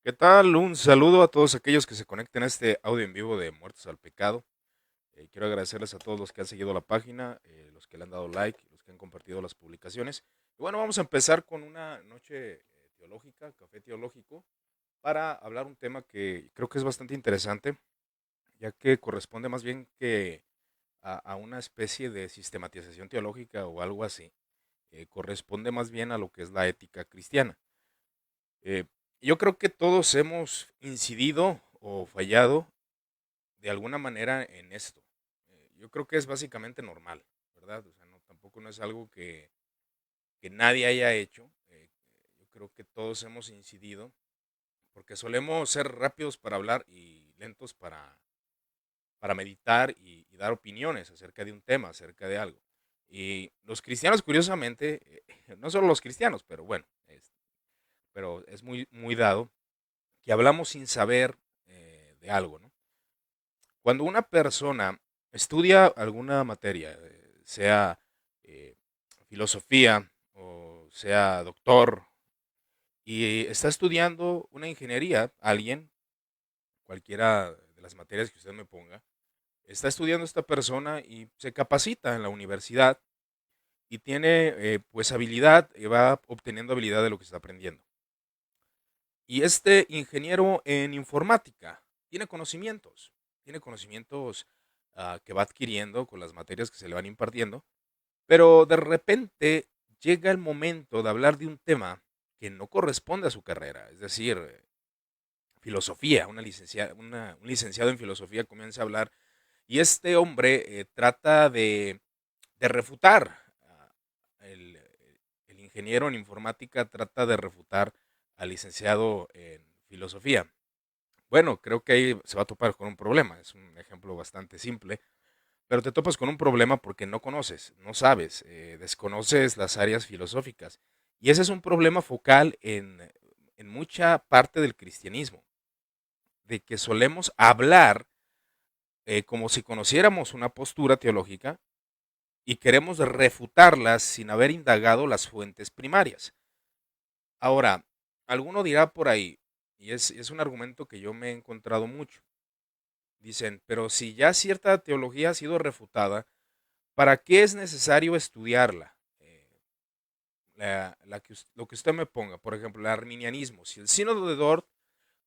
¿Qué tal? Un saludo a todos aquellos que se conecten a este audio en vivo de Muertos al Pecado. Quiero agradecerles a todos los que han seguido la página, los que le han dado like, los que han compartido las publicaciones. Y bueno, vamos a empezar con una noche teológica, café teológico, para hablar un tema que creo que es bastante interesante, ya que corresponde más bien que a una especie de sistematización teológica o algo así. Corresponde más bien a lo que es la ética cristiana. Eh, yo creo que todos hemos incidido o fallado de alguna manera en esto. Yo creo que es básicamente normal, ¿verdad? O sea, no, tampoco no es algo que nadie haya hecho. Yo creo que todos hemos incidido porque solemos ser rápidos para hablar y lentos para meditar y dar opiniones acerca de un tema, acerca de algo. Y los cristianos, curiosamente, no solo los cristianos, pero bueno, pero es muy, muy dado que hablamos sin saber de algo, ¿no? Cuando una persona estudia alguna materia, sea eh, filosofía o sea doctor, y está estudiando una ingeniería, alguien, cualquiera de las materias que usted me ponga, está estudiando esta persona y se capacita en la universidad y tiene pues habilidad, va obteniendo habilidad de lo que está aprendiendo. Y este ingeniero en informática tiene conocimientos que va adquiriendo con las materias que se le van impartiendo, pero de repente llega el momento de hablar de un tema que no corresponde a su carrera, es decir, filosofía, un licenciado en filosofía comienza a hablar y este hombre trata de refutar, el, el ingeniero en informática trata de refutar al licenciado en filosofía. Bueno, creo que ahí se va a topar con un problema. Es un ejemplo bastante simple, pero te topas con un problema porque no conoces, no sabes, desconoces las áreas filosóficas. Y ese es un problema focal en mucha parte del cristianismo, de que solemos hablar como si conociéramos una postura teológica y queremos refutarlas sin haber indagado las fuentes primarias. Ahora, alguno dirá por ahí, y es un argumento que yo me he encontrado mucho. Dicen, pero si ya cierta teología ha sido refutada, ¿para qué es necesario estudiarla? Lo que usted me ponga, por ejemplo, el arminianismo. Si el sínodo de Dort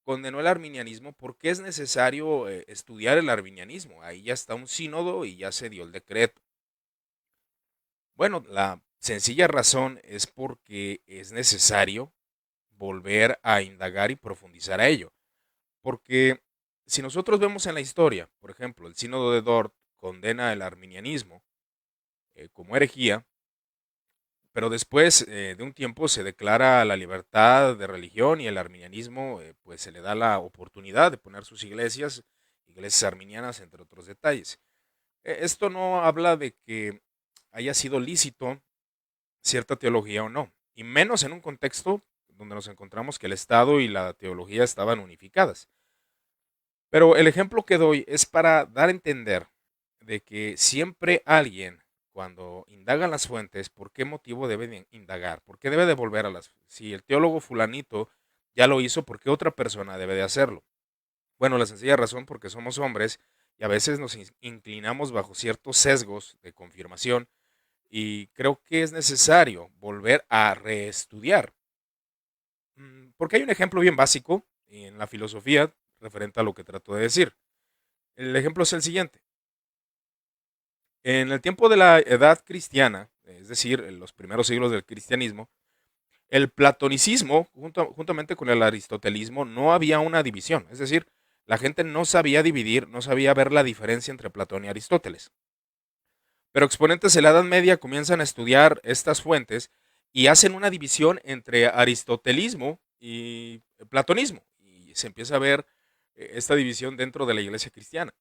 condenó el arminianismo, ¿por qué es necesario estudiar el arminianismo? Ahí ya está un sínodo y ya se dio el decreto. Bueno, la sencilla razón es porque es necesario volver a indagar y profundizar a ello. Porque si nosotros vemos en la historia, por ejemplo, el sínodo de Dort condena el arminianismo como herejía, pero después de un tiempo se declara la libertad de religión y el arminianismo pues se le da la oportunidad de poner sus iglesias, iglesias arminianas, entre otros detalles. Esto no habla de que haya sido lícito cierta teología o no, y menos en un contexto donde nos encontramos que el Estado y la teología estaban unificadas. Pero el ejemplo que doy es para dar a entender de que siempre alguien, cuando indaga las fuentes, ¿por qué motivo debe de indagar? ¿Por qué debe de volver a las... Si el teólogo fulanito ya lo hizo, ¿por qué otra persona debe de hacerlo? Bueno, la sencilla razón porque somos hombres y a veces nos inclinamos bajo ciertos sesgos de confirmación y creo que es necesario volver a reestudiar. Porque hay un ejemplo bien básico en la filosofía referente a lo que trato de decir. El ejemplo es el siguiente. En el tiempo de la edad cristiana, es decir, en los primeros siglos del cristianismo, el platonicismo, juntamente con el aristotelismo, no había una división. Es decir, la gente no sabía dividir, no sabía ver la diferencia entre Platón y Aristóteles. Pero exponentes de la Edad Media comienzan a estudiar estas fuentes y hacen una división entre aristotelismo y platonismo. Y se empieza a ver esta división dentro de la iglesia cristiana.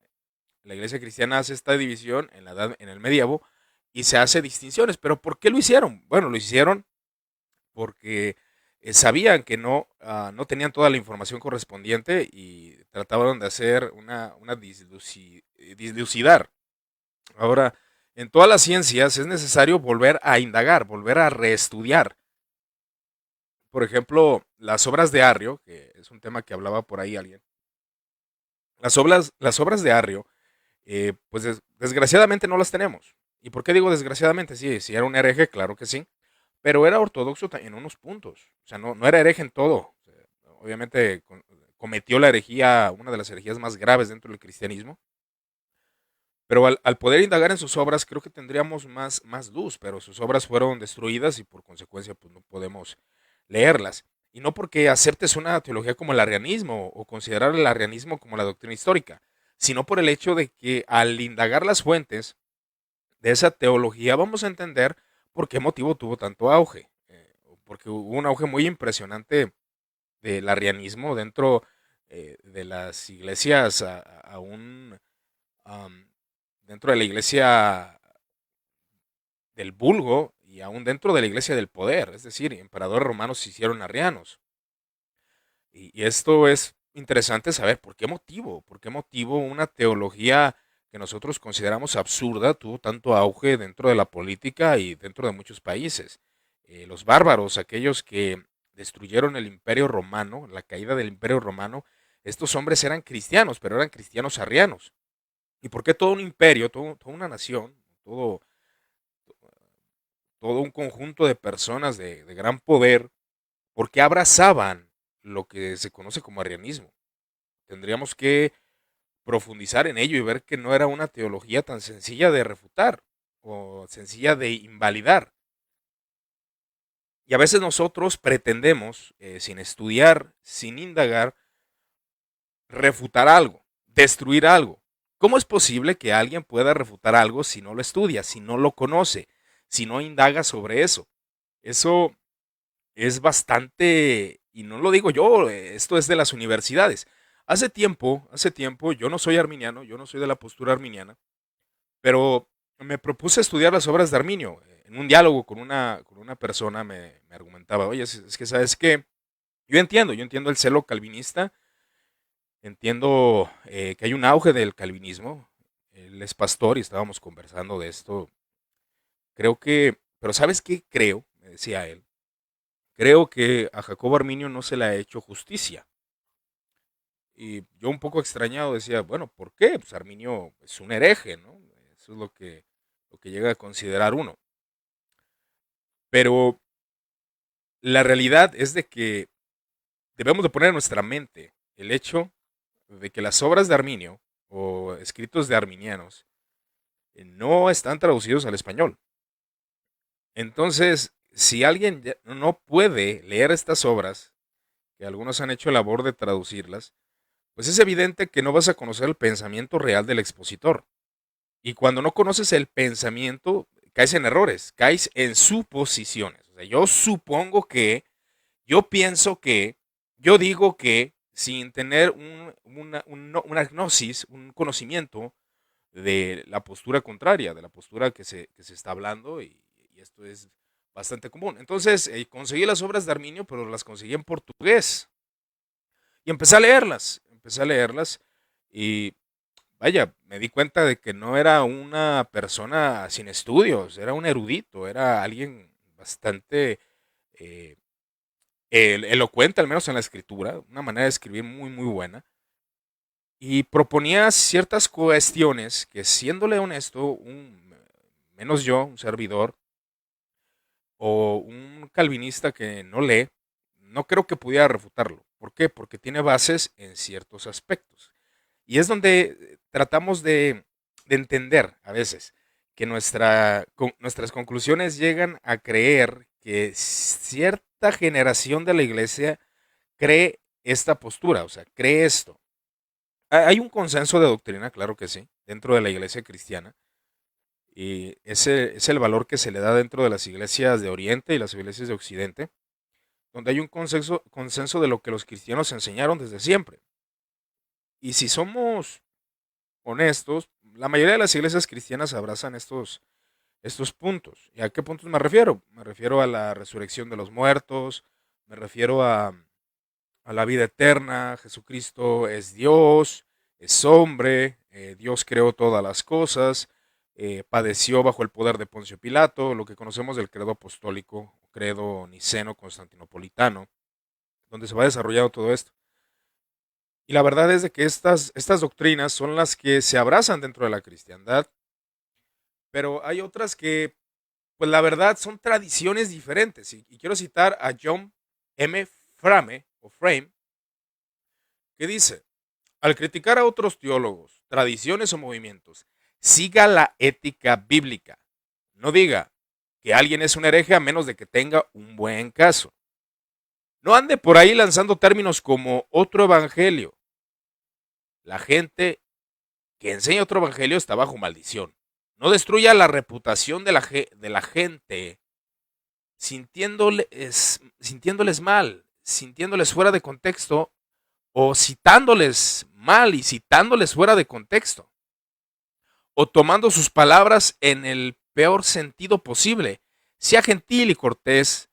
La iglesia cristiana hace esta división en el medievo y se hace distinciones. ¿Pero por qué lo hicieron? Bueno, lo hicieron porque sabían que no tenían toda la información correspondiente y trataban de hacer una dislucidar. Ahora, en todas las ciencias es necesario volver a indagar, volver a reestudiar. Por ejemplo, las obras de Arrio, que es un tema que hablaba por ahí alguien. Las obras de Arrio, pues desgraciadamente no las tenemos. ¿Y por qué digo desgraciadamente? Sí, sí era un hereje, claro que sí, pero era ortodoxo en unos puntos. O sea, no era hereje en todo. O sea, obviamente cometió la herejía, una de las herejías más graves dentro del cristianismo, pero al poder indagar en sus obras creo que tendríamos más luz, pero sus obras fueron destruidas y por consecuencia pues no podemos leerlas. Y no porque aceptes una teología como el arrianismo o considerar el arrianismo como la doctrina histórica, sino por el hecho de que al indagar las fuentes de esa teología vamos a entender por qué motivo tuvo tanto auge. Porque hubo un auge muy impresionante del arrianismo dentro de las iglesias, aún dentro de la iglesia del vulgo y aún dentro de la iglesia del poder. Es decir, emperadores romanos se hicieron arrianos. Y esto es interesante saber por qué motivo una teología que nosotros consideramos absurda tuvo tanto auge dentro de la política y dentro de muchos países. Los bárbaros, aquellos que destruyeron el imperio romano, la caída del imperio romano, estos hombres eran cristianos, pero eran cristianos arrianos. ¿Y por qué todo un imperio, toda una nación, todo, todo un conjunto de personas de gran poder, por qué abrazaban lo que se conoce como arrianismo? Tendríamos que profundizar en ello y ver que no era una teología tan sencilla de refutar o sencilla de invalidar. Y a veces nosotros pretendemos, sin estudiar, sin indagar, refutar algo, destruir algo. ¿Cómo es posible que alguien pueda refutar algo si no lo estudia, si no lo conoce, si no indaga sobre eso? Eso es bastante, y no lo digo yo, esto es de las universidades. Hace tiempo, yo no soy arminiano, yo no soy de la postura arminiana, pero me propuse estudiar las obras de Arminio. En un diálogo con una persona me argumentaba, oye, es que sabes que yo entiendo el celo calvinista, entiendo que hay un auge del calvinismo, él es pastor y estábamos conversando de esto, pero ¿sabes qué creo? Me decía él, creo que a Jacobo Arminio no se le ha hecho justicia. Y yo un poco extrañado decía, bueno, ¿por qué? Pues Arminio es un hereje, ¿no? Eso es lo que llega a considerar uno. Pero la realidad es de que debemos de poner en nuestra mente el hecho de que las obras de Arminio o escritos de arminianos no están traducidos al español. Entonces, si alguien no puede leer estas obras, que algunos han hecho labor de traducirlas, pues es evidente que no vas a conocer el pensamiento real del expositor. Y cuando no conoces el pensamiento, caes en errores, caes en suposiciones. O sea, yo supongo que, yo pienso que, yo digo que, sin tener una gnosis, un conocimiento de la postura contraria, de la postura que se está hablando, y esto es bastante común. Entonces, conseguí las obras de Arminio, pero las conseguí en portugués. Y empecé a leerlas, y vaya, me di cuenta de que no era una persona sin estudios, era un erudito, era alguien bastante eh, elocuente, al menos en la escritura, una manera de escribir muy, muy buena, y proponía ciertas cuestiones que, siéndole honesto, menos yo, un servidor, o un calvinista que no lee, no creo que pudiera refutarlo. ¿Por qué? Porque tiene bases en ciertos aspectos. Y es donde tratamos de entender a veces que nuestras conclusiones llegan a creer que cierta generación de la iglesia cree esta postura, o sea, cree esto. Hay un consenso de doctrina, claro que sí, dentro de la iglesia cristiana, y ese es el valor que se le da dentro de las iglesias de Oriente y las iglesias de Occidente, donde hay un consenso de lo que los cristianos enseñaron desde siempre. Y si somos honestos, la mayoría de las iglesias cristianas abrazan estos puntos. ¿Y a qué puntos me refiero? Me refiero a la resurrección de los muertos, me refiero a la vida eterna, Jesucristo es Dios, es hombre, Dios creó todas las cosas, padeció bajo el poder de Poncio Pilato, lo que conocemos del credo apostólico, credo niceno constantinopolitano, donde se va desarrollando todo esto. Y la verdad es de que estas doctrinas son las que se abrazan dentro de la cristiandad, pero hay otras que, pues la verdad, son tradiciones diferentes. Y quiero citar a John M. Frame, que dice, al criticar a otros teólogos, tradiciones o movimientos, siga la ética bíblica. No diga que alguien es un hereje a menos de que tenga un buen caso. No ande por ahí lanzando términos como otro evangelio. La gente que enseña otro evangelio está bajo maldición. No destruya la reputación de la gente sintiéndoles mal, sintiéndoles fuera de contexto o citándoles mal y citándoles fuera de contexto, o tomando sus palabras en el peor sentido posible. Sea gentil y cortés,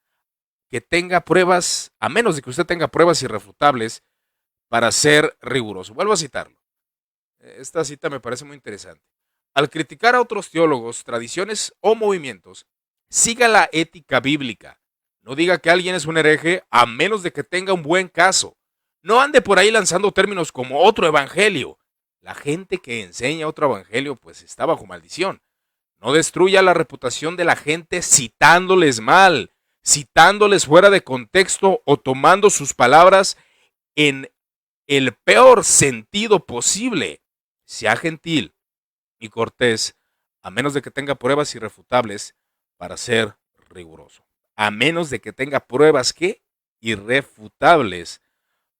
que tenga pruebas, a menos de que usted tenga pruebas irrefutables para ser riguroso. Vuelvo a citarlo. Esta cita me parece muy interesante. Al criticar a otros teólogos, tradiciones o movimientos, siga la ética bíblica. No diga que alguien es un hereje a menos de que tenga un buen caso. No ande por ahí lanzando términos como otro evangelio. La gente que enseña otro evangelio pues está bajo maldición. No destruya la reputación de la gente citándoles mal, citándoles fuera de contexto o tomando sus palabras en el peor sentido posible. Sea gentil y cortés, a menos de que tenga pruebas irrefutables para ser riguroso. A menos de que tenga pruebas que irrefutables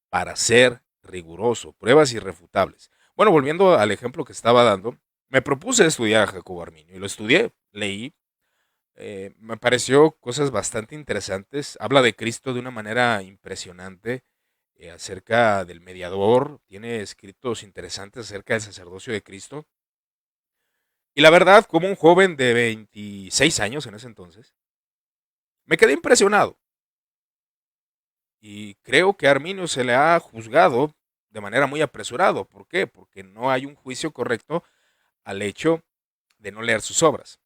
para ser riguroso. Pruebas irrefutables. Bueno, volviendo al ejemplo que estaba dando, me propuse estudiar a Jacobo Arminio y lo estudié, leí. Me pareció cosas bastante interesantes. Habla de Cristo de una manera impresionante, acerca del mediador. Tiene escritos interesantes acerca del sacerdocio de Cristo. Y la verdad, como un joven de 26 años en ese entonces, me quedé impresionado. Y creo que a Arminio se le ha juzgado de manera muy apresurada. ¿Por qué? Porque no hay un juicio correcto al hecho de no leer sus obras.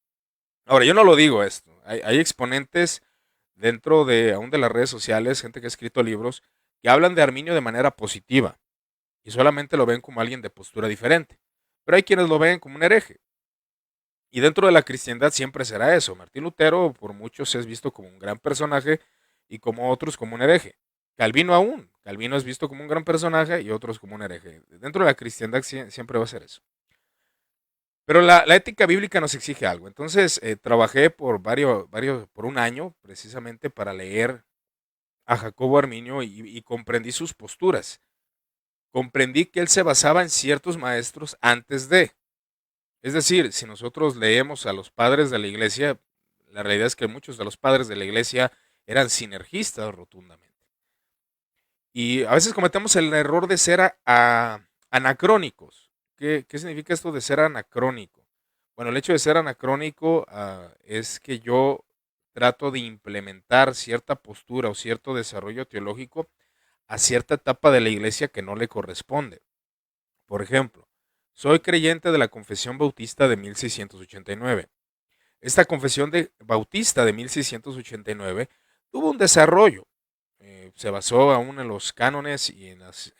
Ahora, yo no lo digo esto. Hay exponentes dentro de aún de las redes sociales, gente que ha escrito libros, que hablan de Arminio de manera positiva y solamente lo ven como alguien de postura diferente. Pero hay quienes lo ven como un hereje. Y dentro de la cristiandad siempre será eso. Martín Lutero por muchos es visto como un gran personaje y como otros como un hereje. Calvino aún. Calvino es visto como un gran personaje y otros como un hereje. Dentro de la cristiandad siempre va a ser eso. Pero la ética bíblica nos exige algo. Entonces trabajé por un año precisamente para leer a Jacobo Arminio y comprendí sus posturas. Comprendí que él se basaba en ciertos maestros antes de. Es decir, si nosotros leemos a los padres de la iglesia, la realidad es que muchos de los padres de la iglesia eran sinergistas rotundamente. Y a veces cometemos el error de ser anacrónicos. ¿Qué significa esto de ser anacrónico? Bueno, el hecho de ser anacrónico es que yo trato de implementar cierta postura o cierto desarrollo teológico a cierta etapa de la iglesia que no le corresponde. Por ejemplo, soy creyente de la Confesión Bautista de 1689. Esta Confesión Bautista de 1689 tuvo un desarrollo. Se basó aún en los cánones y en las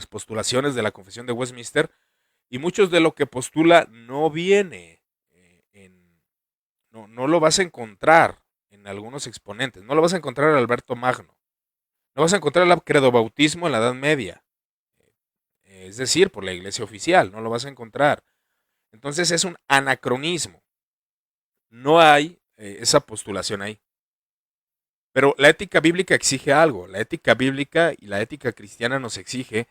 postulaciones de la Confesión de Westminster, y muchos de lo que postula no viene no lo vas a encontrar en algunos exponentes. No lo vas a encontrar en Alberto Magno. No vas a encontrar el credo-bautismo en la Edad Media. Es decir, por la iglesia oficial. No lo vas a encontrar. Entonces es un anacronismo. No hay esa postulación ahí. Pero la ética bíblica exige algo. La ética bíblica y la ética cristiana nos exige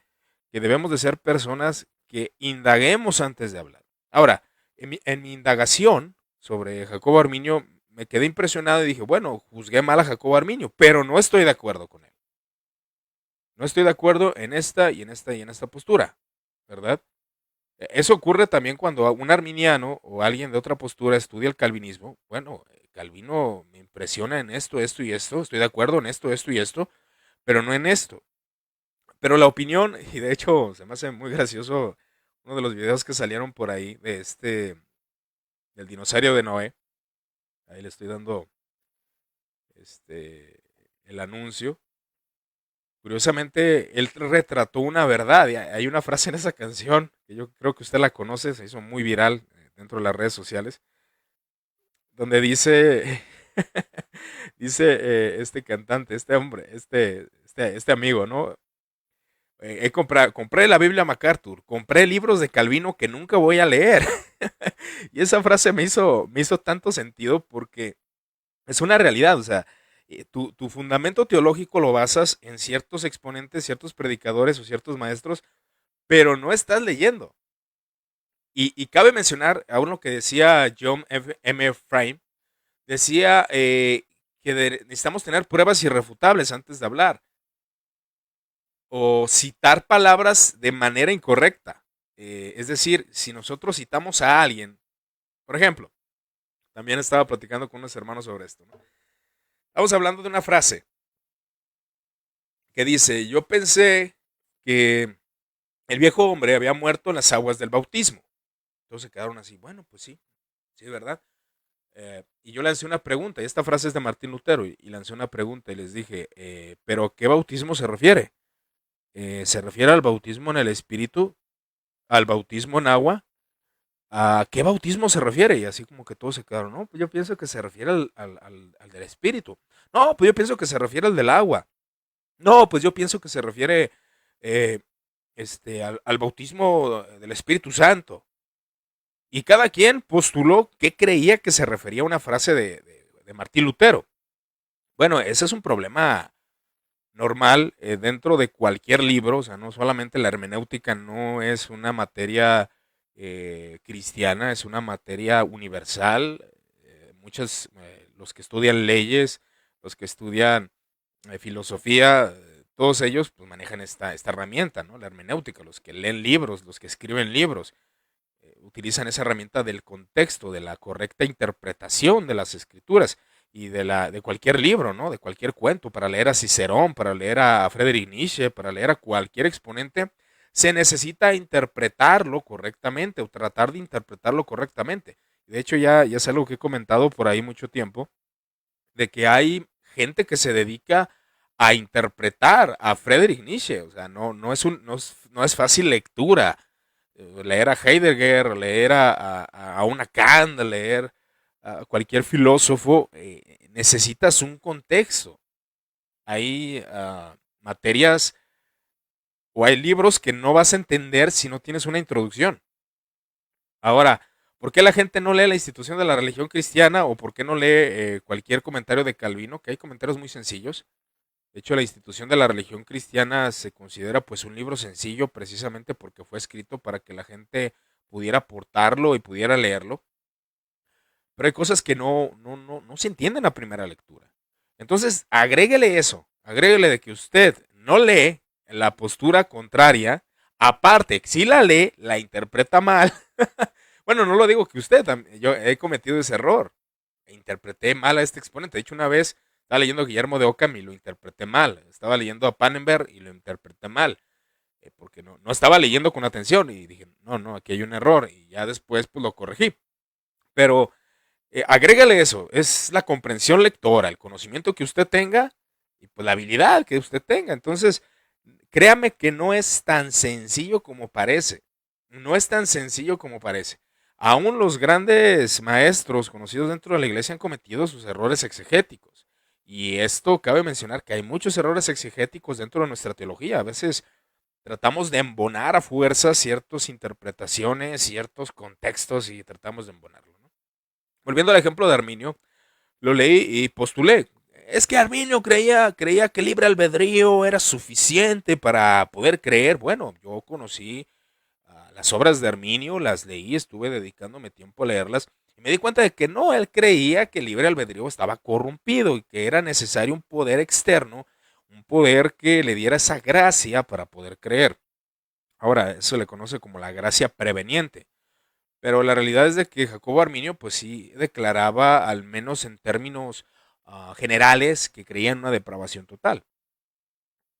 que debemos de ser personas que indaguemos antes de hablar. Ahora, en mi indagación sobre Jacobo Arminio, me quedé impresionado y dije, bueno, juzgué mal a Jacobo Arminio, pero no estoy de acuerdo con él. No estoy de acuerdo en esta y en esta y en esta postura, ¿verdad? Eso ocurre también cuando un arminiano o alguien de otra postura estudia el calvinismo. Bueno, Calvino me impresiona en esto, esto y esto, estoy de acuerdo en esto, esto y esto, pero no en esto. Pero la opinión, y de hecho se me hace muy gracioso uno de los videos que salieron por ahí de este del dinosaurio de Noé. Ahí le estoy dando el anuncio. Curiosamente, él retrató una verdad. Y hay una frase en esa canción que yo creo que usted la conoce, se hizo muy viral dentro de las redes sociales, donde dice, dice este cantante, este hombre, este amigo, ¿no? Compré la Biblia MacArthur, compré libros de Calvino que nunca voy a leer. Y esa frase me hizo tanto sentido porque es una realidad, o sea, tu fundamento teológico lo basas en ciertos exponentes, ciertos predicadores o ciertos maestros, pero no estás leyendo. Y cabe mencionar aún lo que decía John M. Frame, decía necesitamos tener pruebas irrefutables antes de hablar o citar palabras de manera incorrecta. Es decir, si nosotros citamos a alguien, por ejemplo, también estaba platicando con unos hermanos sobre esto, ¿no? Estamos hablando de una frase que dice, yo pensé que el viejo hombre había muerto en las aguas del bautismo. Entonces quedaron así, bueno, pues sí, sí, ¿verdad? Y yo lancé una pregunta, y esta frase es de Martín Lutero, y lancé una pregunta y les dije, ¿pero a qué bautismo se refiere? ¿Se refiere al bautismo en el Espíritu? ¿Al bautismo en agua? ¿A qué bautismo se refiere? Y así como que todos se quedaron, no, pues yo pienso que se refiere al del Espíritu. No, pues yo pienso que se refiere al del agua. No, pues yo pienso que se refiere eh, al bautismo del Espíritu Santo. Y cada quien postuló que creía que se refería a una frase de Martín Lutero. Bueno, ese es un problema normal dentro de cualquier libro, o sea, no solamente la hermenéutica no es una materia cristiana, es una materia universal. Los que estudian leyes, los que estudian filosofía, todos ellos pues manejan esta herramienta, ¿no? La hermenéutica, los que leen libros, los que escriben libros, utilizan esa herramienta del contexto, de la correcta interpretación de las escrituras y de cualquier libro, ¿no? De cualquier cuento, para leer a Cicerón, para leer a Friedrich Nietzsche, para leer a cualquier exponente, se necesita interpretarlo correctamente o tratar de interpretarlo correctamente. De hecho, ya es algo que he comentado por ahí mucho tiempo, de que hay gente que se dedica a interpretar a Friedrich Nietzsche, o sea, no es fácil lectura, leer a Heidegger, leer a una Kant, leer a cualquier filósofo, necesitas un contexto. Hay materias o hay libros que no vas a entender si no tienes una introducción. Ahora, ¿por qué la gente no lee la institución de la religión cristiana o por qué no lee cualquier comentario de Calvino? Que hay comentarios muy sencillos. De hecho, la institución de la religión cristiana se considera pues un libro sencillo precisamente porque fue escrito para que la gente pudiera aportarlo y pudiera leerlo. Pero hay cosas que no se entienden a primera lectura. Entonces, agréguele eso, agréguele de que usted no lee la postura contraria, aparte, si la lee, la interpreta mal. Bueno, no lo digo que usted, yo he cometido ese error. Interpreté mal a este exponente. De hecho, una vez estaba leyendo a Guillermo de Ockham y lo interpreté mal. Estaba leyendo a Pannenberg y lo interpreté mal. Porque no estaba leyendo con atención y dije, no, aquí hay un error. Y ya después pues lo corregí. Pero agrégale eso, es la comprensión lectora, el conocimiento que usted tenga y pues la habilidad que usted tenga. Entonces, créame que no es tan sencillo como parece. No es tan sencillo como parece. Aún los grandes maestros conocidos dentro de la iglesia han cometido sus errores exegéticos. Y esto cabe mencionar que hay muchos errores exegéticos dentro de nuestra teología. A veces tratamos de embonar a fuerza ciertas interpretaciones, ciertos contextos y tratamos de embonarlo, ¿no? Volviendo al ejemplo de Arminio, lo leí y postulé. Es que Arminio creía que el libre albedrío era suficiente para poder creer. Bueno, yo conocí las obras de Arminio, las leí, estuve dedicándome tiempo a leerlas y me di cuenta de que no, él creía que el libre albedrío estaba corrompido y que era necesario un poder externo, un poder que le diera esa gracia para poder creer. Ahora, eso le conoce como la gracia preveniente. Pero la realidad es de que Jacobo Arminio, pues sí, declaraba, al menos en términos generales, que creía en una depravación total.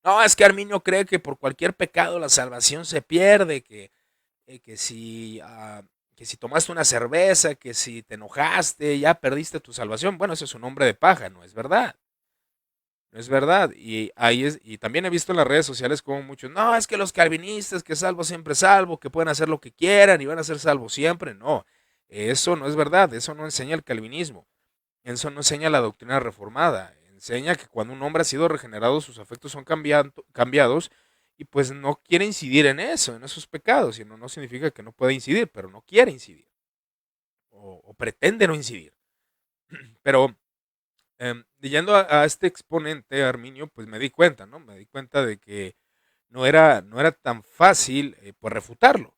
No, es que Arminio cree que por cualquier pecado la salvación se pierde, que si que si tomaste una cerveza, que si te enojaste, ya perdiste tu salvación. Bueno, ese es un hombre de paja, no es verdad. No es verdad. Y ahí es, y también he visto en las redes sociales como muchos, no, es que los calvinistas, que salvo siempre salvo, que pueden hacer lo que quieran y van a ser salvos siempre. No, eso no es verdad, eso no enseña el calvinismo. Eso no enseña la doctrina reformada. Enseña que cuando un hombre ha sido regenerado, sus afectos son cambiados y pues no quiere incidir en eso, en esos pecados. Sino no significa que no pueda incidir, pero no quiere incidir o pretende no incidir. Pero yendo a este exponente, Arminio, pues me di cuenta, ¿no? Me di cuenta de que no era tan fácil pues refutarlo.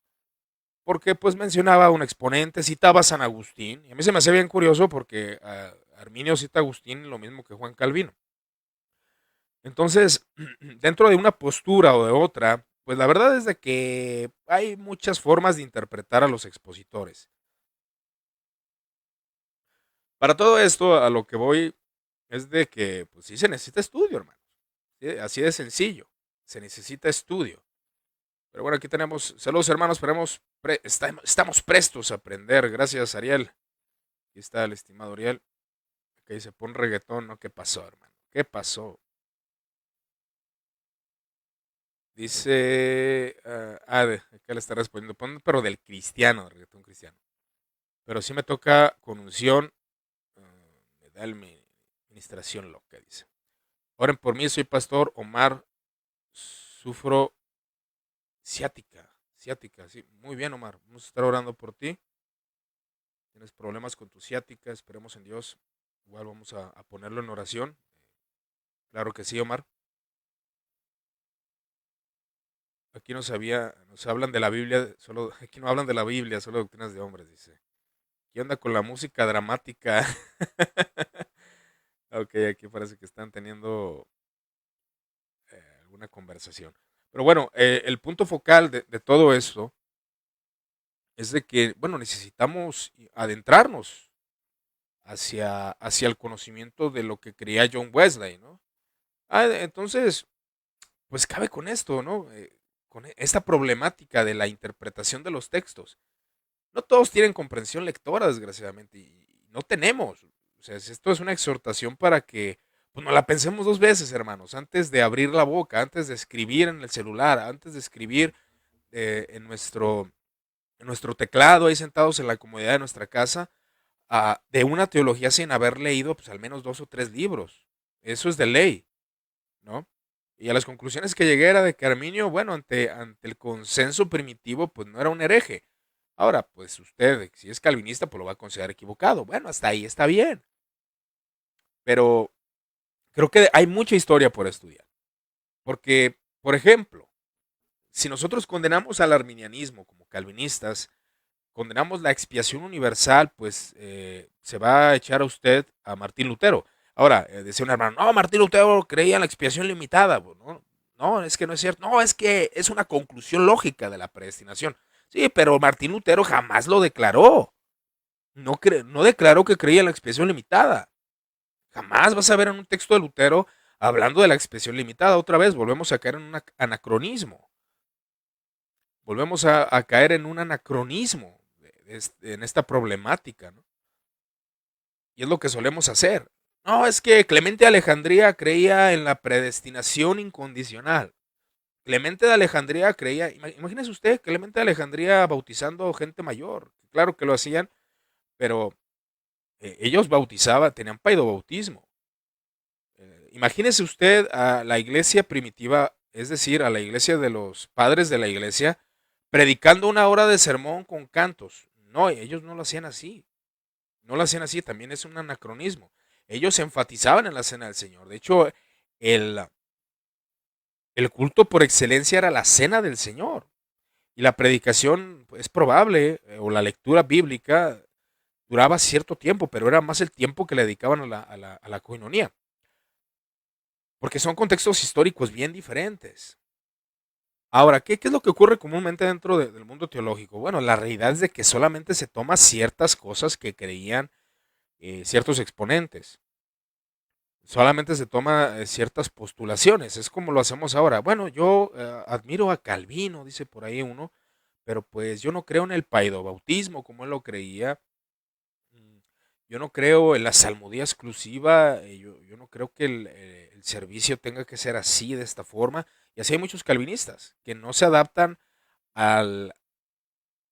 Porque pues mencionaba un exponente, citaba a San Agustín, y a mí se me hacía bien curioso porque Arminio cita a Agustín lo mismo que Juan Calvino. Entonces, dentro de una postura o de otra, pues la verdad es de que hay muchas formas de interpretar a los expositores. Para todo esto, a lo que voy es de que, pues sí se necesita estudio, hermano. ¿Sí? Así de sencillo. Se necesita estudio. Pero bueno, aquí tenemos, saludos hermanos, estamos prestos a aprender. Gracias, Ariel. Aquí está el estimado Ariel. Que dice, pon reggaetón, ¿no? ¿Qué pasó, hermano? ¿Qué pasó? Dice, acá le está respondiendo, pon, pero del cristiano, reggaetón cristiano. Pero sí me toca con unción, me da el administración loca, dice. Oren por mí, soy pastor Omar, sufro ciática, sí. Muy bien, Omar, vamos a estar orando por ti. Tienes problemas con tu ciática, esperemos en Dios. Igual vamos a ponerlo en oración. Claro que sí, Omar. Aquí nos hablan de la Biblia, solo, aquí no hablan de la Biblia, solo doctrinas de hombres, dice. ¿Qué onda con la música dramática? Ok, aquí parece que están teniendo alguna conversación. Pero bueno, el punto focal de todo esto es de que, bueno, necesitamos adentrarnos hacia el conocimiento de lo que creía John Wesley, ¿no? Entonces, pues cabe con esto, ¿no? Con esta problemática de la interpretación de los textos. No todos tienen comprensión lectora, desgraciadamente, y no tenemos. O sea, esto es una exhortación para que pues, nos la pensemos dos veces, hermanos, antes de abrir la boca, antes de escribir en el celular, antes de escribir en nuestro teclado, ahí sentados en la comodidad de nuestra casa, de una teología sin haber leído pues, al menos 2 o 3 libros. Eso es de ley, ¿no? Y a las conclusiones que llegué era de que Arminio, bueno, ante el consenso primitivo, pues no era un hereje. Ahora, pues usted, si es calvinista, pues lo va a considerar equivocado. Bueno, hasta ahí está bien. Pero creo que hay mucha historia por estudiar. Porque, por ejemplo, si nosotros condenamos al arminianismo como calvinistas, condenamos la expiación universal, pues se va a echar a usted a Martín Lutero. Ahora, decía un hermano, no, Martín Lutero creía en la expiación limitada. Bueno, no, es que no es cierto. No, es que es una conclusión lógica de la predestinación. Sí, pero Martín Lutero jamás lo declaró. No declaró que creía en la expiación limitada. Jamás vas a ver en un texto de Lutero hablando de la expiación limitada. Otra vez, volvemos a caer en un anacronismo. Volvemos a caer en un anacronismo en esta problemática, ¿no? Y es lo que solemos hacer. No, es que Clemente de Alejandría creía en la predestinación incondicional. Clemente de Alejandría creía, imagínese usted, Clemente de Alejandría bautizando gente mayor. Claro que lo hacían, pero ellos bautizaban, tenían paidobautismo. Imagínese usted a la iglesia primitiva, es decir, a la iglesia de los padres de la iglesia, predicando una hora de sermón con cantos. No, ellos no lo hacían así. No lo hacían así, también es un anacronismo. Ellos enfatizaban en la cena del Señor. De hecho, el, el culto por excelencia era la cena del Señor. Y la predicación es probable, o la lectura bíblica duraba cierto tiempo, pero era más el tiempo que le dedicaban a la coinonía. Porque son contextos históricos bien diferentes. Ahora, ¿qué es lo que ocurre comúnmente dentro del mundo teológico? Bueno, la realidad es de que solamente se toma ciertas cosas que creían ciertos exponentes. Solamente se toma ciertas postulaciones. Es como lo hacemos ahora. Bueno, yo admiro a Calvino, dice por ahí uno, pero pues yo no creo en el paidobautismo como él lo creía. Mm, Yo no creo en la salmodía exclusiva, yo no creo que el servicio tenga que ser así, de esta forma. Y así hay muchos calvinistas que no se adaptan al,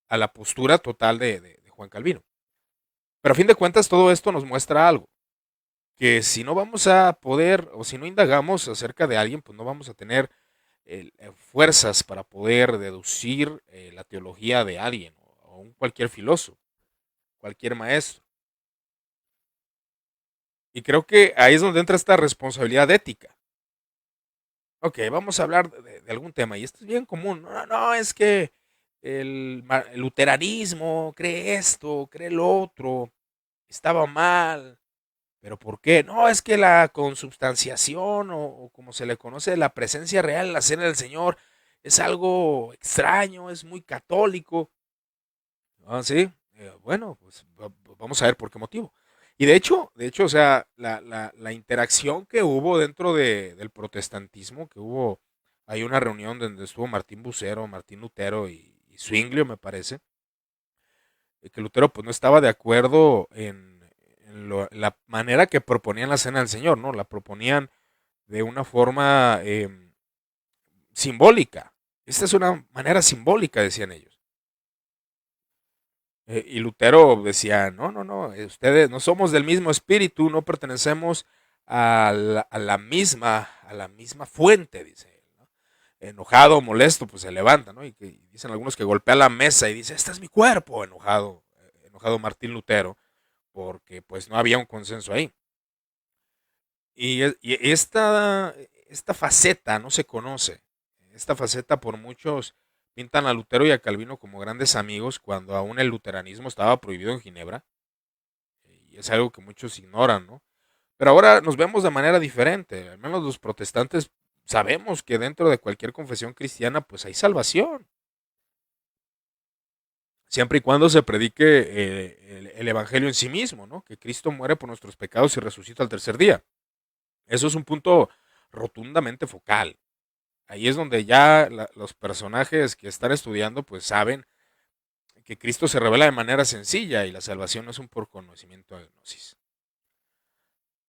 a la postura total de Juan Calvino. Pero a fin de cuentas todo esto nos muestra algo, que si no vamos a poder o si no indagamos acerca de alguien, pues no vamos a tener fuerzas para poder deducir la teología de alguien o un cualquier filósofo, cualquier maestro. Y creo que ahí es donde entra esta responsabilidad ética. Ok, vamos a hablar de algún tema y esto es bien común. No, no, no, es que el luteranismo cree esto, cree lo otro, estaba mal. ¿Pero por qué? No, es que la consubstanciación o como se le conoce, la presencia real en la cena del Señor es algo extraño, es muy católico. Ah, sí. Bueno, pues vamos a ver por qué motivo. Y o sea, la interacción que hubo dentro del protestantismo, que hubo, hay una reunión donde estuvo Martín Bucero, Martín Lutero y Zwinglio, me parece, que Lutero pues no estaba de acuerdo en la manera que proponían la cena del Señor, ¿no? La proponían de una forma simbólica. Esta es una manera simbólica, decían ellos. Y Lutero decía, no, no, no, ustedes no somos del mismo espíritu, no pertenecemos a la misma fuente, dice él, ¿no? Enojado, molesto, pues se levanta, ¿no? Y dicen algunos que golpea la mesa y dice, este es mi cuerpo, enojado Martín Lutero, porque pues no había un consenso ahí. Y esta faceta no se conoce. Esta faceta por muchos pintan a Lutero y a Calvino como grandes amigos cuando aún el luteranismo estaba prohibido en Ginebra. Y es algo que muchos ignoran, ¿no? Pero ahora nos vemos de manera diferente. Al menos los protestantes sabemos que dentro de cualquier confesión cristiana pues hay salvación. Siempre y cuando se predique el evangelio en sí mismo, ¿no? Que Cristo muere por nuestros pecados y resucita al tercer día. Eso es un punto rotundamente focal. Ahí es donde ya los personajes que están estudiando pues saben que Cristo se revela de manera sencilla y la salvación no es un por conocimiento de gnosis.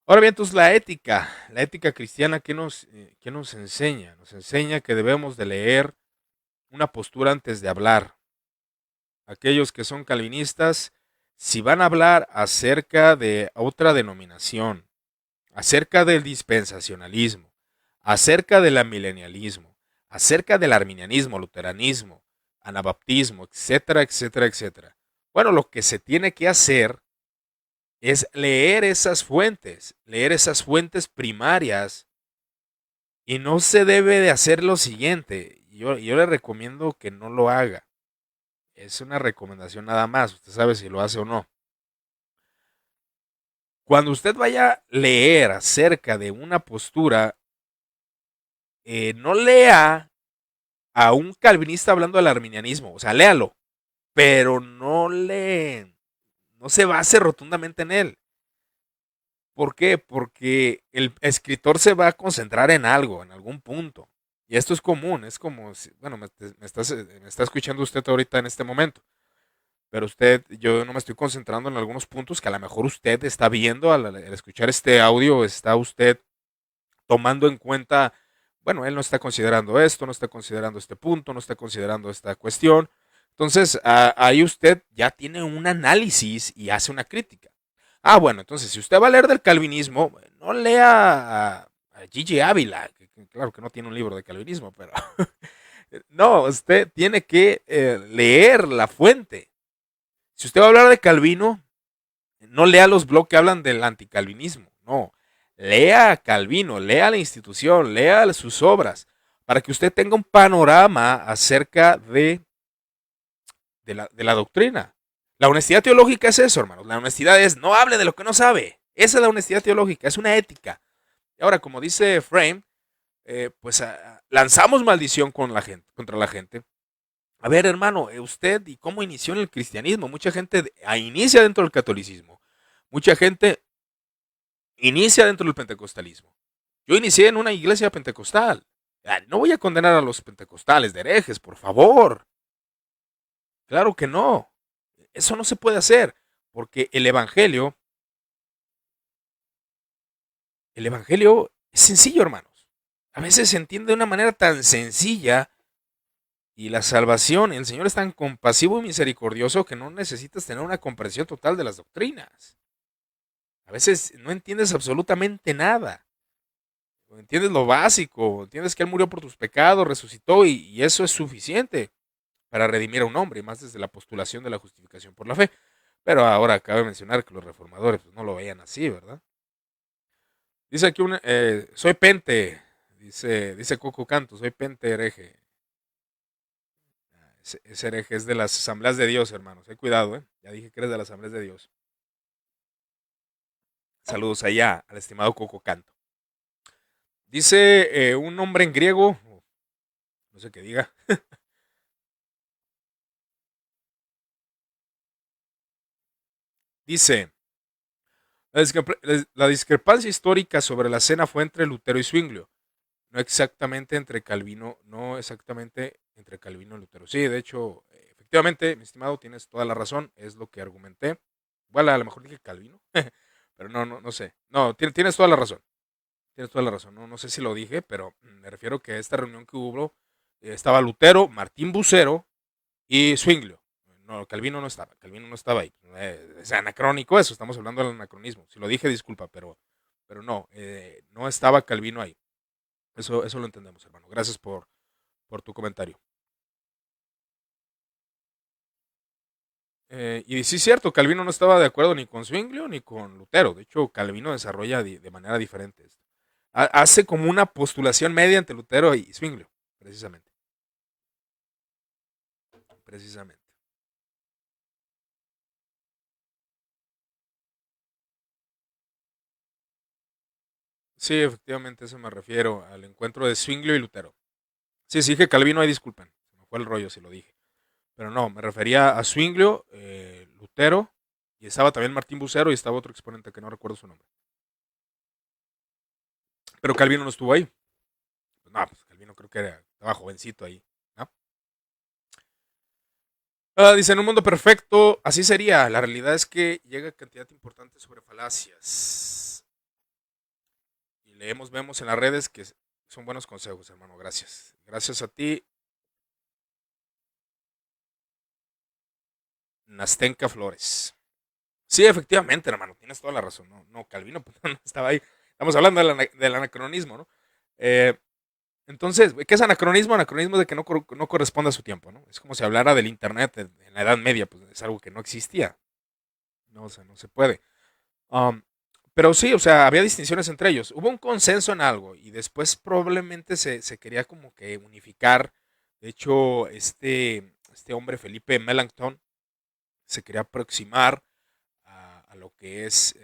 Ahora bien, entonces la ética cristiana, qué nos enseña? Nos enseña que debemos de leer una postura antes de hablar. Aquellos que son calvinistas, si van a hablar acerca de otra denominación, acerca del dispensacionalismo, acerca del amilenialismo, acerca del arminianismo, luteranismo, anabaptismo, etcétera, etcétera, etcétera. Bueno, lo que se tiene que hacer es leer esas fuentes primarias y no se debe de hacer lo siguiente. Yo le recomiendo que no lo haga. Es una recomendación nada más. Usted sabe si lo hace o no. Cuando usted vaya a leer acerca de una postura, no lea a un calvinista hablando del arminianismo. O sea, léalo. Pero no se base rotundamente en él. ¿Por qué? Porque el escritor se va a concentrar en algo, en algún punto. Y esto es común, es como, bueno, me está escuchando usted ahorita en este momento, pero yo no me estoy concentrando en algunos puntos que a lo mejor usted está viendo al escuchar este audio, está usted tomando en cuenta, bueno, él no está considerando esto, no está considerando este punto, no está considerando esta cuestión. Entonces, ahí usted ya tiene un análisis y hace una crítica. Ah, bueno, entonces si usted va a leer del calvinismo, no lea a Gigi Ávila, que claro que no tiene un libro de calvinismo, pero no, usted tiene que leer la fuente. Si usted va a hablar de Calvino, no lea los blogs que hablan del anticalvinismo, no. Lea a Calvino, lea la institución, lea sus obras, para que usted tenga un panorama acerca de la doctrina. La honestidad teológica es eso, hermanos. La honestidad es no hable de lo que no sabe. Esa es la honestidad teológica, es una ética. Y ahora, como dice Frame, pues lanzamos maldición con la gente, contra la gente. A ver, hermano, usted y cómo inició en el cristianismo. Mucha gente inicia dentro del catolicismo. Mucha gente inicia dentro del pentecostalismo. Yo inicié en una iglesia pentecostal. No voy a condenar a los pentecostales de herejes, por favor. Claro que no. Eso no se puede hacer, porque el evangelio es sencillo, hermanos. A veces se entiende de una manera tan sencilla y la salvación, el Señor es tan compasivo y misericordioso que no necesitas tener una comprensión total de las doctrinas. A veces no entiendes absolutamente nada. Entiendes lo básico, entiendes que Él murió por tus pecados, resucitó y eso es suficiente para redimir a un hombre, más desde la postulación de la justificación por la fe. Pero ahora cabe mencionar que los reformadores pues, no lo veían así, ¿verdad? Dice aquí soy pente, dice Coco Canto, soy pente hereje. Ese hereje es de las asambleas de Dios, hermanos. Cuidado, ¿eh? Ya dije que eres de las asambleas de Dios. Saludos allá al estimado Coco Canto. Dice un hombre en griego, no sé qué diga. Dice, la discrepancia histórica sobre la cena fue entre Lutero y Zwinglio, no exactamente entre Calvino y Lutero. Sí, de hecho, efectivamente, mi estimado, tienes toda la razón, es lo que argumenté. Igual a lo mejor dije Calvino, pero no sé. No, tienes toda la razón. Tienes toda la razón. No, no sé si lo dije, pero me refiero que esta reunión que hubo estaba Lutero, Martín Bucero y Zwinglio. No, Calvino no estaba ahí. Es anacrónico eso, estamos hablando del anacronismo. Si lo dije, disculpa, pero no, no estaba Calvino ahí. Eso lo entendemos, hermano. Gracias por tu comentario. Y sí es cierto, Calvino no estaba de acuerdo ni con Zwinglio ni con Lutero. De hecho, Calvino desarrolla de manera diferente esto. Hace como una postulación media entre Lutero y Zwinglio, precisamente. Precisamente. Sí, efectivamente, a eso me refiero, al encuentro de Zwinglio y Lutero. Sí, sí dije Calvino, ahí disculpen. Se me fue el rollo si lo dije. Pero no, me refería a Zwinglio, Lutero, y estaba también Martín Bucero y estaba otro exponente que no recuerdo su nombre. Pero Calvino no estuvo ahí. Pues no, pues Calvino creo que estaba jovencito ahí, ¿no? Dice, en un mundo perfecto, así sería. La realidad es que llega cantidad importante sobre falacias. Y vemos en las redes que son buenos consejos, hermano. Gracias. Gracias a ti, Nastenka Flores. Sí, efectivamente, hermano, tienes toda la razón. No, Calvino pues, no estaba ahí. Estamos hablando del anacronismo, ¿no? Eh, entonces, ¿qué es anacronismo? Anacronismo de que no corresponde a su tiempo, ¿no? Es como si hablara del Internet en la Edad Media, pues es algo que no existía. No, o sea, no se puede. Um, pero sí, o sea, había distinciones entre ellos. Hubo un consenso en algo y después probablemente se quería como que unificar. De hecho, este hombre, Felipe Melanchthon, se quería aproximar a lo que es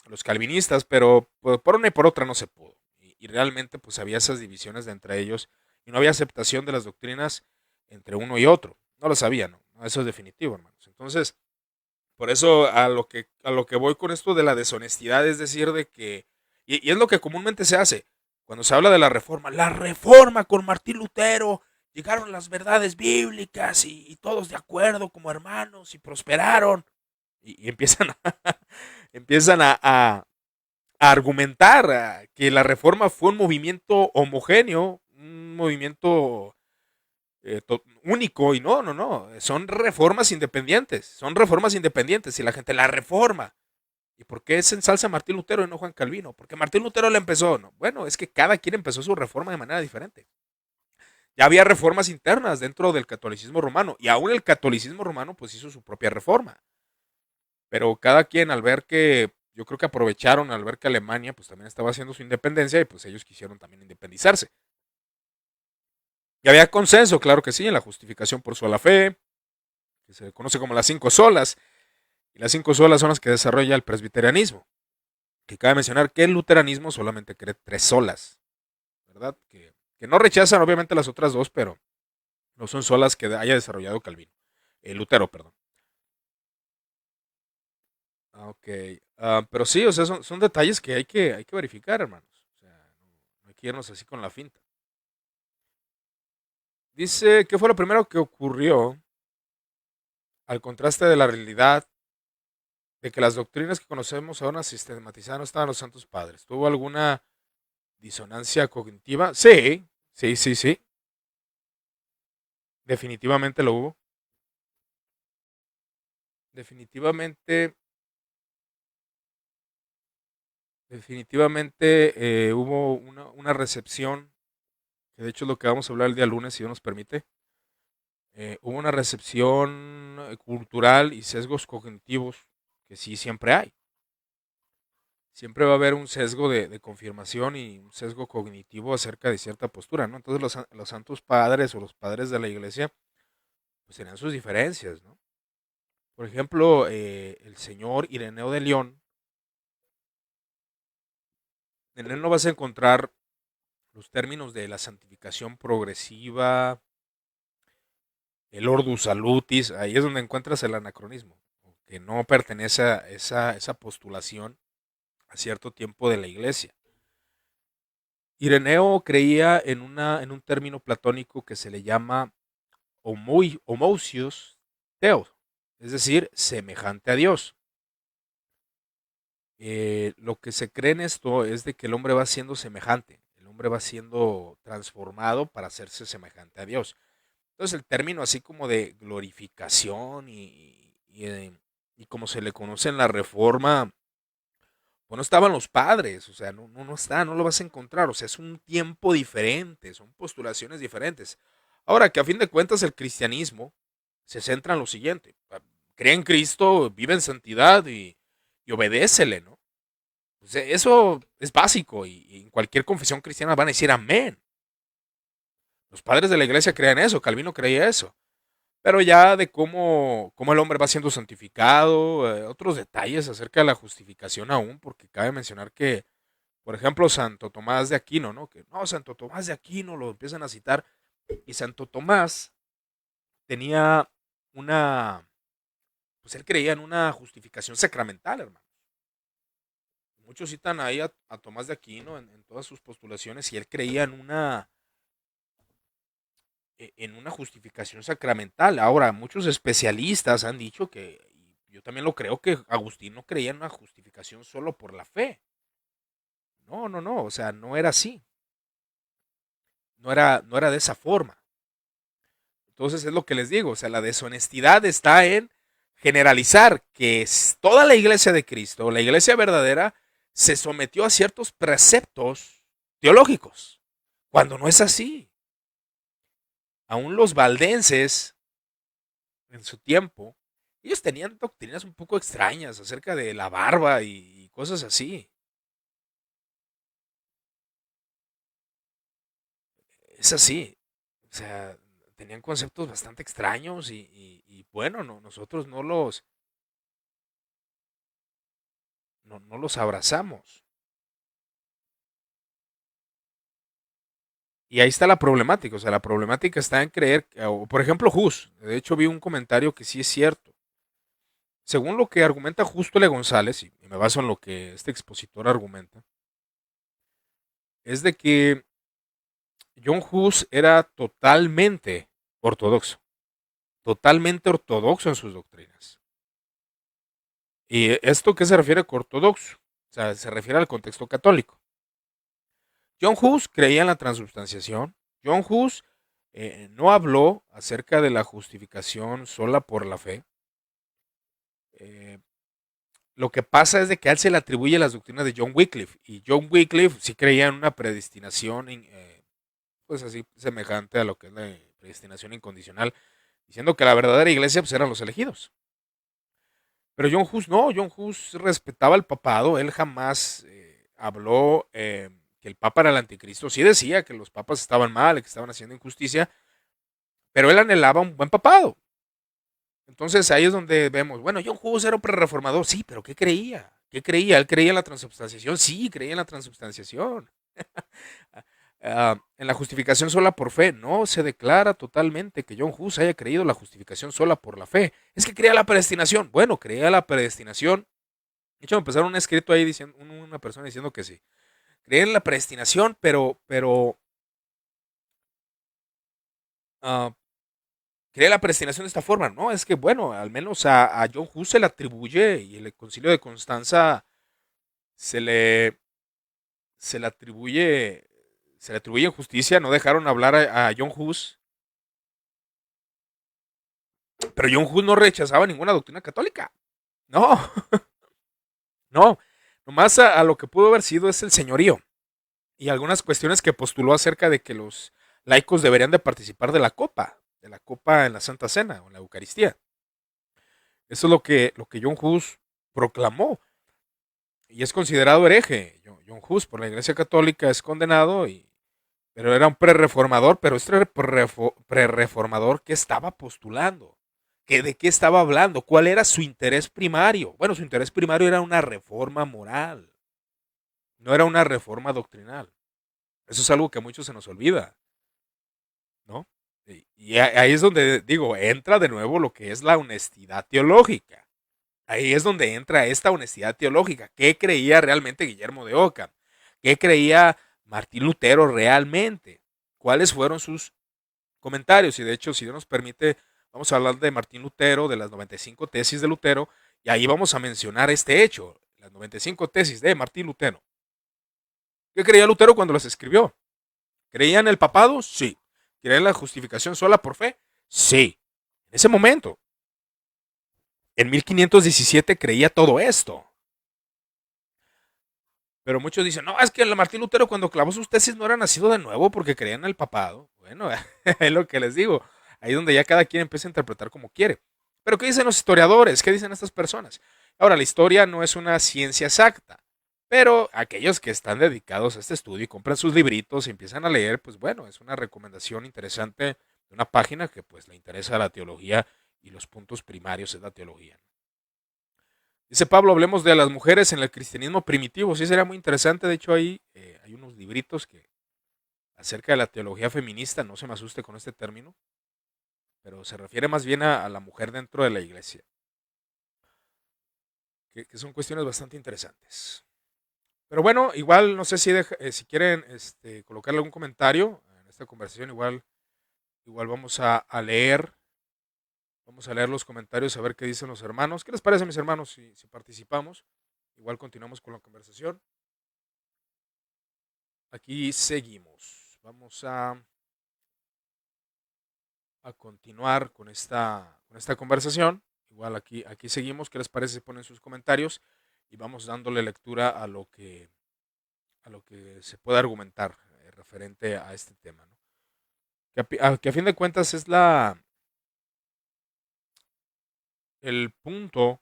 los calvinistas, pero por una y por otra no se pudo. Y realmente pues había esas divisiones de entre ellos y no había aceptación de las doctrinas entre uno y otro. No lo sabían, ¿no? Eso es definitivo, hermanos. Entonces, por eso a lo que voy con esto de la deshonestidad es decir de que, y es lo que comúnmente se hace, cuando se habla de la reforma con Martín Lutero, llegaron las verdades bíblicas y todos de acuerdo como hermanos y prosperaron y empiezan a argumentar que la reforma fue un movimiento homogéneo, un movimiento único y no, son reformas independientes y la gente la reforma. ¿Y por qué se ensalza Martín Lutero y no Juan Calvino? Porque Martín Lutero la empezó, ¿no? Bueno, es que cada quien empezó su reforma de manera diferente. Ya había reformas internas dentro del catolicismo romano y aún el catolicismo romano pues hizo su propia reforma. Pero cada quien al ver que, yo creo que aprovecharon al ver que Alemania pues también estaba haciendo su independencia y pues ellos quisieron también independizarse. Y había consenso, claro que sí, en la justificación por sola fe, que se conoce como las cinco solas, y las cinco solas son las que desarrolla el presbiterianismo, que cabe mencionar que el luteranismo solamente cree tres solas, ¿verdad? Que no rechazan obviamente las otras dos, pero no son solas que haya desarrollado Calvino, Lutero, perdón. Ok, pero sí, o sea, son detalles que hay que verificar, hermanos. O sea, no hay que irnos así con la finta. Dice, ¿qué fue lo primero que ocurrió? al contraste de la realidad de que las doctrinas que conocemos ahora sistematizadas no estaban los santos padres. ¿Tuvo alguna disonancia cognitiva? Sí, sí, sí, sí. Definitivamente lo hubo. Definitivamente, definitivamente hubo una recepción, que de hecho es lo que vamos a hablar el día lunes, si Dios nos permite. Hubo una recepción cultural y sesgos cognitivos que sí siempre hay. Siempre va a haber un sesgo de confirmación y un sesgo cognitivo acerca de cierta postura, ¿no? Entonces los santos padres o los padres de la iglesia pues tenían sus diferencias, ¿no? Por ejemplo, el señor Ireneo de León, en él no vas a encontrar los términos de la santificación progresiva, el ordus salutis, ahí es donde encuentras el anacronismo, que no pertenece a esa postulación a cierto tiempo de la iglesia. Ireneo creía en un término platónico que se le llama homousios theo, es decir, semejante a Dios. Lo que se cree en esto es de que el hombre va siendo semejante, el hombre va siendo transformado para hacerse semejante a Dios. Entonces el término así como de glorificación y como se le conoce en la Reforma, pues no estaban los padres, o sea, no está, no lo vas a encontrar, o sea, es un tiempo diferente, son postulaciones diferentes. Ahora que a fin de cuentas el cristianismo se centra en lo siguiente, cree en Cristo, vive en santidad y obedécele, ¿no? O sea, eso es básico y en cualquier confesión cristiana van a decir amén. Los padres de la iglesia creían eso, Calvino creía eso. Pero ya de cómo el hombre va siendo santificado, otros detalles acerca de la justificación aún, porque cabe mencionar que, por ejemplo, Santo Tomás de Aquino, ¿no? Que no, Santo Tomás de Aquino lo empiezan a citar, y Santo Tomás tenía una, pues él creía en una justificación sacramental, hermano. Muchos citan ahí a Tomás de Aquino en todas sus postulaciones y él creía en una justificación sacramental. Ahora, muchos especialistas han dicho que, y yo también lo creo, que Agustín no creía en una justificación solo por la fe. No, no, no, o sea, no era así. No era de esa forma. Entonces es lo que les digo, o sea, la deshonestidad está en generalizar que toda la iglesia de Cristo, la iglesia verdadera, se sometió a ciertos preceptos teológicos, cuando no es así. Aún los valdenses, en su tiempo, ellos tenían doctrinas un poco extrañas acerca de la barba y cosas así. Es así. O sea, tenían conceptos bastante extraños y bueno, no, nosotros no los abrazamos. Y ahí está la problemática. O sea, la problemática está en creer, o por ejemplo, Hus. De hecho, vi un comentario que sí es cierto. Según lo que argumenta Justo L. González, y me baso en lo que este expositor argumenta, es de que John Hus era totalmente ortodoxo en sus doctrinas. ¿Y esto qué se refiere con ortodoxo? O sea, se refiere al contexto católico. John Hus creía en la transubstanciación. John Hus no habló acerca de la justificación sola por la fe. Eh, lo que pasa es de que a él se le atribuye las doctrinas de John Wycliffe. Y John Wycliffe sí creía en una predestinación, pues así, semejante a lo que es la predestinación incondicional, diciendo que la verdadera iglesia pues, eran los elegidos. Pero John Hus no, John Hus respetaba el papado, él jamás habló que el papa era el anticristo, sí decía que los papas estaban mal, que estaban haciendo injusticia, pero él anhelaba un buen papado. Entonces ahí es donde vemos, bueno, John Hus era un prerreformador, sí, pero ¿qué creía? ¿Qué creía? ¿Él creía en la transubstanciación? Sí, creía en la transubstanciación. En la justificación sola por fe, no se declara totalmente que John Hus haya creído la justificación sola por la fe. Es que creía la predestinación. Bueno, creía la predestinación. De hecho, me empezaron un escrito ahí diciendo, una persona diciendo que sí. Creía en la predestinación, pero uh, cree la predestinación de esta forma, ¿no? Es que, bueno, al menos a John Hus se le atribuye, y el concilio de Constanza se le, se le atribuye, se le atribuye injusticia, no dejaron hablar a John Hus, pero John Hus no rechazaba ninguna doctrina católica. No, no, nomás a lo que pudo haber sido es el señorío y algunas cuestiones que postuló acerca de que los laicos deberían de participar de la copa en la Santa Cena o en la Eucaristía. Eso es lo que John Hus proclamó y es considerado hereje. John Hus por la Iglesia Católica es condenado, pero era un prereformador, pero este prereformador, ¿qué estaba postulando? ¿De qué estaba hablando? ¿Cuál era su interés primario? Bueno, su interés primario era una reforma moral, no era una reforma doctrinal. Eso es algo que a muchos se nos olvida, ¿no? Y ahí es donde digo, entra de nuevo lo que es la honestidad teológica. Ahí es donde entra esta honestidad teológica. ¿Qué creía realmente Guillermo de Ockham? ¿Qué creía Martín Lutero realmente? ¿Cuáles fueron sus comentarios? Y de hecho, si Dios nos permite, vamos a hablar de Martín Lutero, de las 95 tesis de Lutero, y ahí vamos a mencionar este hecho, las 95 tesis de Martín Lutero. ¿Qué creía Lutero cuando las escribió? ¿Creía en el papado? Sí. ¿Creía en la justificación sola por fe? Sí. En ese momento, en 1517 creía todo esto. Pero muchos dicen, no, es que el Martín Lutero cuando clavó sus tesis no era nacido de nuevo porque creía en el papado. Bueno, es lo que les digo. Ahí es donde ya cada quien empieza a interpretar como quiere. Pero ¿qué dicen los historiadores? ¿Qué dicen estas personas? Ahora, la historia no es una ciencia exacta. Pero aquellos que están dedicados a este estudio y compran sus libritos y empiezan a leer, pues bueno, es una recomendación interesante de una página que pues le interesa la teología y los puntos primarios es la teología. Dice Pablo, hablemos de las mujeres en el cristianismo primitivo. Sí, sería muy interesante. De hecho, ahí hay unos libritos que acerca de la teología feminista, no se me asuste con este término, pero se refiere más bien a la mujer dentro de la iglesia, que son cuestiones bastante interesantes. Pero bueno, igual no sé si quieren colocarle algún comentario en esta conversación, igual vamos a leer los comentarios, a ver qué dicen los hermanos. ¿Qué les parece, mis hermanos, si participamos? Igual continuamos con la conversación. Aquí seguimos. Vamos a continuar con esta conversación. Igual aquí seguimos. ¿Qué les parece si ponen sus comentarios? Y vamos dándole lectura a lo que se puede argumentar referente a este tema, ¿no? Que a fin de cuentas es el punto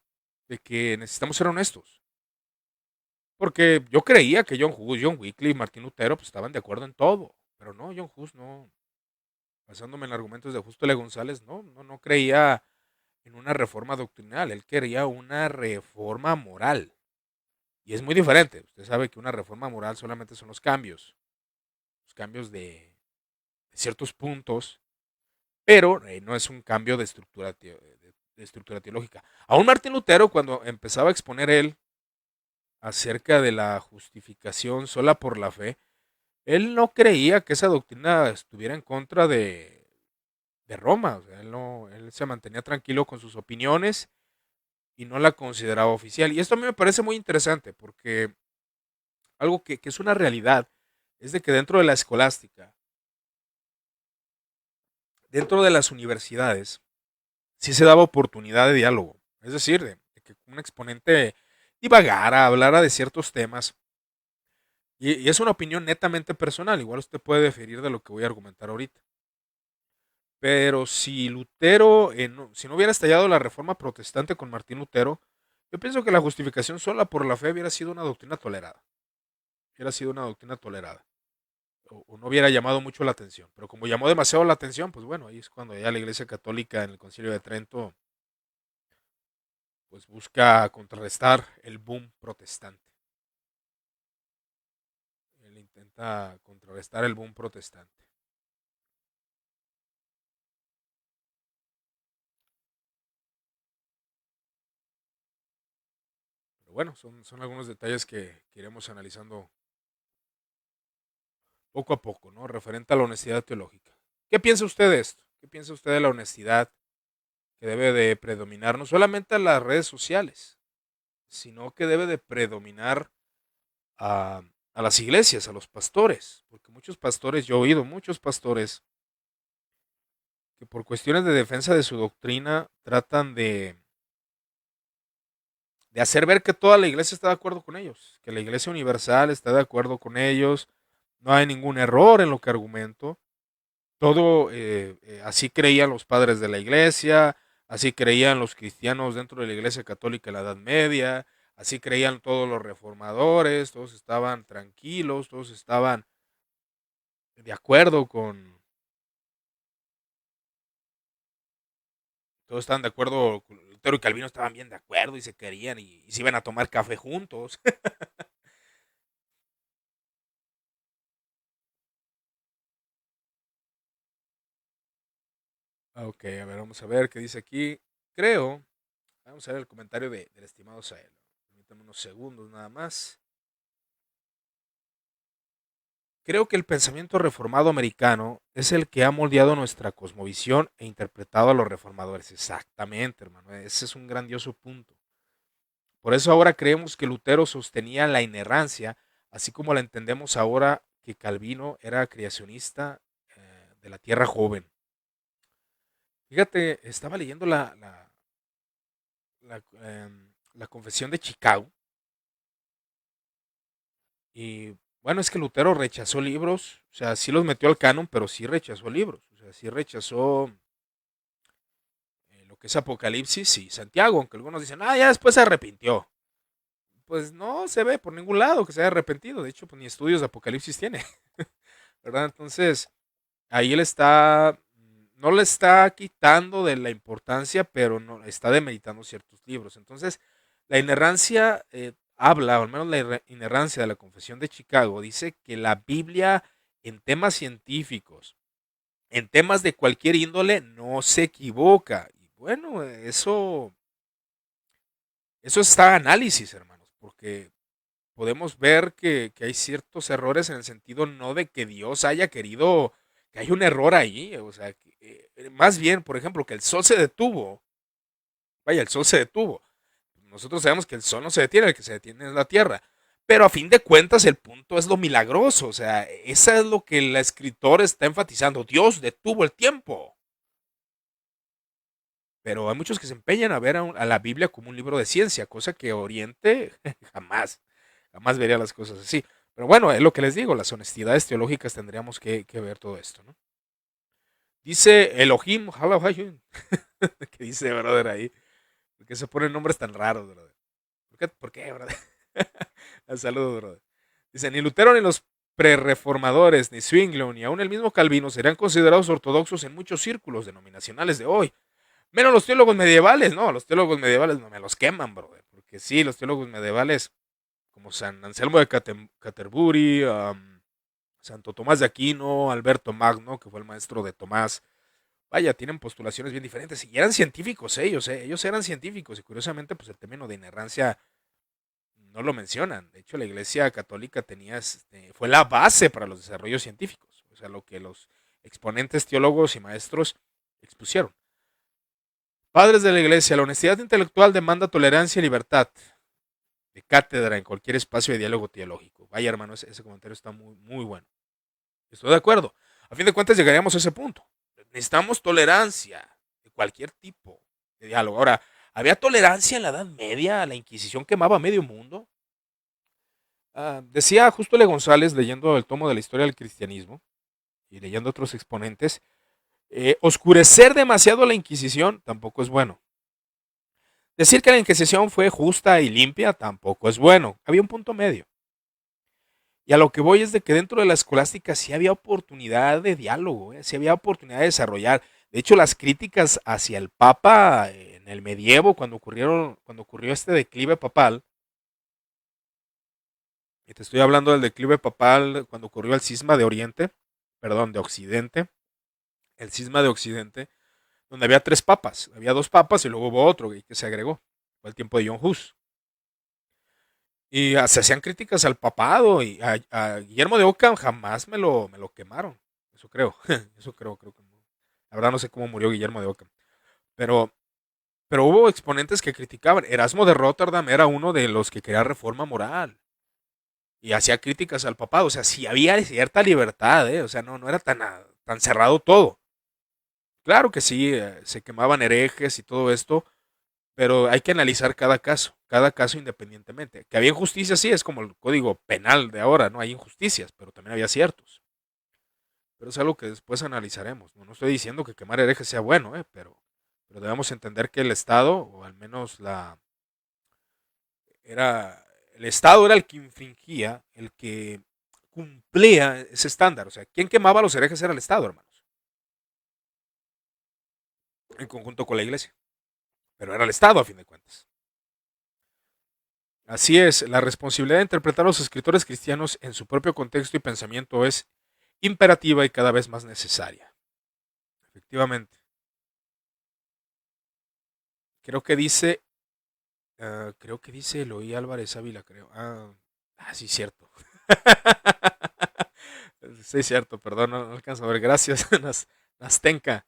de que necesitamos ser honestos. Porque yo creía que John Hus, John Wycliffe y Martín Lutero pues, estaban de acuerdo en todo. Pero no, John Hus no, basándome en argumentos de Justo L. González, no creía en una reforma doctrinal, él quería una reforma moral. Y es muy diferente. Usted sabe que una reforma moral solamente son los cambios de ciertos puntos, pero no es un cambio de estructura, de estructura teológica. Aún Martín Lutero, cuando empezaba a exponer él acerca de la justificación sola por la fe, él no creía que esa doctrina estuviera en contra de Roma. O sea, él se mantenía tranquilo con sus opiniones y no la consideraba oficial. Y esto a mí me parece muy interesante porque algo que es una realidad es de que dentro de la escolástica, dentro de las universidades, sí se daba oportunidad de diálogo. Es decir, de que un exponente divagara, hablara de ciertos temas. Y es una opinión netamente personal. Igual usted puede diferir de lo que voy a argumentar ahorita. Pero si Lutero, si no hubiera estallado la reforma protestante con Martín Lutero, yo pienso que la justificación sola por la fe hubiera sido una doctrina tolerada. Hubiera sido una doctrina tolerada. O no hubiera llamado mucho la atención. Pero como llamó demasiado la atención, pues bueno, ahí es cuando ya la Iglesia Católica en el Concilio de Trento pues busca contrarrestar el boom protestante. Él intenta contrarrestar el boom protestante. Pero bueno, son algunos detalles que iremos analizando poco a poco, ¿no? Referente a la honestidad teológica. ¿Qué piensa usted de esto? ¿Qué piensa usted de la honestidad que debe de predominar no solamente a las redes sociales, sino que debe de predominar a, a las iglesias, a los pastores? Porque muchos pastores, yo he oído muchos pastores que por cuestiones de defensa de su doctrina tratan de hacer ver que toda la iglesia está de acuerdo con ellos, que la iglesia universal está de acuerdo con ellos, no hay ningún error en lo que argumento, todo así creían los padres de la iglesia, así creían los cristianos dentro de la iglesia católica en la Edad Media, así creían todos los reformadores, todos estaban tranquilos, todos estaban de acuerdo con, todos estaban de acuerdo, Lutero y Calvino estaban bien de acuerdo y se querían y se iban a tomar café juntos. Ok, a ver, vamos a ver qué dice aquí. Creo, vamos a ver el comentario del estimado Sael. Permítame unos segundos nada más. Creo que el pensamiento reformado americano es el que ha moldeado nuestra cosmovisión e interpretado a los reformadores. Exactamente, hermano. Ese es un grandioso punto. Por eso ahora creemos que Lutero sostenía la inerrancia, así como la entendemos ahora que Calvino era creacionista de la tierra joven. Fíjate, estaba leyendo la confesión de Chicago y bueno, es que Lutero rechazó libros, o sea, sí los metió al canon, pero sí rechazó libros, o sea, sí rechazó lo que es Apocalipsis y Santiago, aunque algunos dicen, ah, ya después se arrepintió. Pues no se ve por ningún lado que se haya arrepentido, de hecho, pues ni estudios de Apocalipsis tiene, ¿verdad? Entonces, ahí él está, no le está quitando de la importancia, pero no está demeritando ciertos libros. Entonces, la inerrancia habla, o al menos la inerrancia de la Confesión de Chicago, dice que la Biblia en temas científicos, en temas de cualquier índole, no se equivoca. Y bueno, eso está análisis, hermanos, porque podemos ver que hay ciertos errores en el sentido no de que Dios haya querido que hay un error ahí, o sea, más bien, por ejemplo, que el sol se detuvo, vaya, el sol se detuvo. Nosotros sabemos que el sol no se detiene, el que se detiene es la tierra. Pero a fin de cuentas el punto es lo milagroso, o sea, eso es lo que el escritor está enfatizando. Dios detuvo el tiempo. Pero hay muchos que se empeñan a ver a la Biblia como un libro de ciencia, cosa que Oriente jamás, jamás vería las cosas así. Pero bueno, es lo que les digo, las honestidades teológicas tendríamos que ver todo esto, ¿no? Dice Elohim, Elohim, que dice, brother, ahí, porque se ponen nombres tan raros, brother. ¿Por qué, brother? Saludos, brother. Dice, ni Lutero ni los prereformadores, ni Zwinglio, ni aún el mismo Calvino serían considerados ortodoxos en muchos círculos denominacionales de hoy. Menos los teólogos medievales, no, los teólogos medievales no me los queman, brother. Porque sí, los teólogos medievales, como San Anselmo de Canterbury, Santo Tomás de Aquino, Alberto Magno, que fue el maestro de Tomás, vaya, tienen postulaciones bien diferentes. Y eran científicos ellos eran científicos. Y curiosamente, pues el término de inerrancia no lo mencionan. De hecho, la Iglesia Católica fue la base para los desarrollos científicos. O sea, lo que los exponentes teólogos y maestros expusieron. Padres de la Iglesia, la honestidad intelectual demanda tolerancia y libertad de cátedra en cualquier espacio de diálogo teológico. Vaya, hermano, ese comentario está muy, muy bueno. Estoy de acuerdo. A fin de cuentas, llegaríamos a ese punto. Necesitamos tolerancia de cualquier tipo de diálogo. Ahora, ¿había tolerancia en la Edad Media? ¿La Inquisición quemaba medio mundo? Decía Justo L. González, leyendo el tomo de la historia del cristianismo y leyendo otros exponentes, oscurecer demasiado la Inquisición tampoco es bueno. Decir que la Inquisición fue justa y limpia tampoco es bueno. Había un punto medio. Y a lo que voy es de que dentro de la escolástica sí había oportunidad de diálogo, sí había oportunidad de desarrollar. De hecho, las críticas hacia el Papa en el medievo, cuando ocurrió este declive papal, y te estoy hablando del declive papal cuando ocurrió el cisma de Oriente, perdón, de Occidente, el cisma de Occidente, donde había tres papas, había dos papas y luego hubo otro que se agregó, fue el tiempo de John Hus. Y se hacían críticas al papado y a Guillermo de Ockham jamás me lo quemaron. Eso creo. Eso creo que no. La verdad no sé cómo murió Guillermo de Ockham. Pero, pero hubo exponentes que criticaban. Erasmo de Rotterdam era uno de los que quería reforma moral. Y hacía críticas al papado. O sea, sí había cierta libertad, ¿eh? O sea, no era tan cerrado todo. Claro que sí, se quemaban herejes y todo esto, pero hay que analizar cada caso independientemente. Que había injusticias, sí, es como el código penal de ahora, ¿no? Hay injusticias, pero también había ciertos. Pero es algo que después analizaremos. No estoy diciendo que quemar herejes sea bueno, pero debemos entender que el Estado, o al menos el Estado era el que infringía, el que cumplía ese estándar. O sea, ¿quién quemaba los herejes era el Estado, hermanos? En conjunto con la iglesia. Pero era el Estado, a fin de cuentas. Así es, la responsabilidad de interpretar a los escritores cristianos en su propio contexto y pensamiento es imperativa y cada vez más necesaria. Efectivamente. Creo que dice, creo que dice Eloy Álvarez Ávila, creo. Sí, cierto. Sí, cierto, perdón, no alcanzo a ver. Gracias, Nastenka.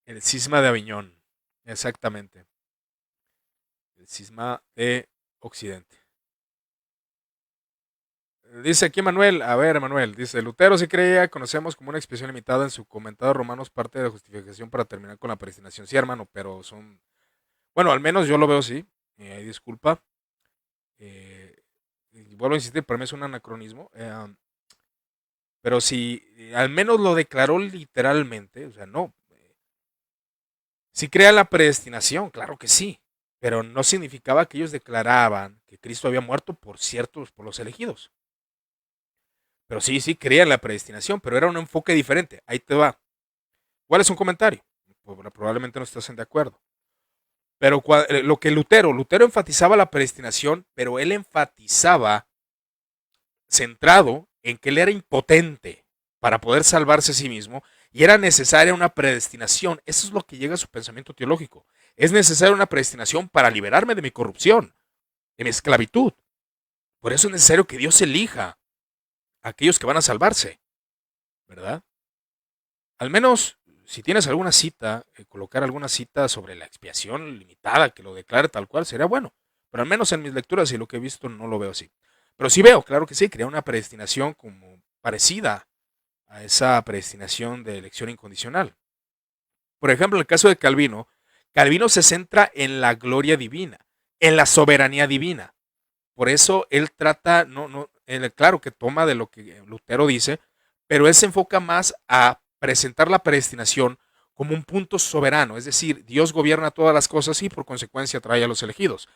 El cisma de Aviñón. Exactamente. El cisma de Occidente. Dice aquí Manuel, a ver Manuel, dice, Lutero sí creía, conocemos como una expresión limitada en su comentado Romanos parte de la justificación para terminar con la predestinación. Sí, hermano, pero son, bueno, al menos yo lo veo así, disculpa, eh, vuelvo a insistir, para mí es un anacronismo, pero si al menos lo declaró literalmente, o sea, no, si crea la predestinación, claro que sí, pero no significaba que ellos declaraban que Cristo había muerto por los elegidos. Pero sí, creía en la predestinación, pero era un enfoque diferente. Ahí te va. ¿Cuál es un comentario? Pues, probablemente no estás de acuerdo. Pero lo que Lutero enfatizaba la predestinación, pero él enfatizaba centrado en que él era impotente para poder salvarse a sí mismo y era necesaria una predestinación. Eso es lo que llega a su pensamiento teológico. Es necesaria una predestinación para liberarme de mi corrupción, de mi esclavitud. Por eso es necesario que Dios elija a aquellos que van a salvarse, ¿verdad? Al menos, si tienes alguna cita, colocar alguna cita sobre la expiación limitada que lo declare tal cual sería bueno. Pero al menos en mis lecturas y lo que he visto no lo veo así. Pero sí veo, claro que sí, crea una predestinación como parecida a esa predestinación de elección incondicional. Por ejemplo, en el caso de Calvino, Calvino se centra en la gloria divina, en la soberanía divina. Por eso él trata, claro que toma de lo que Lutero dice, pero él se enfoca más a presentar la predestinación como un punto soberano, es decir, Dios gobierna todas las cosas y por consecuencia trae a los elegidos.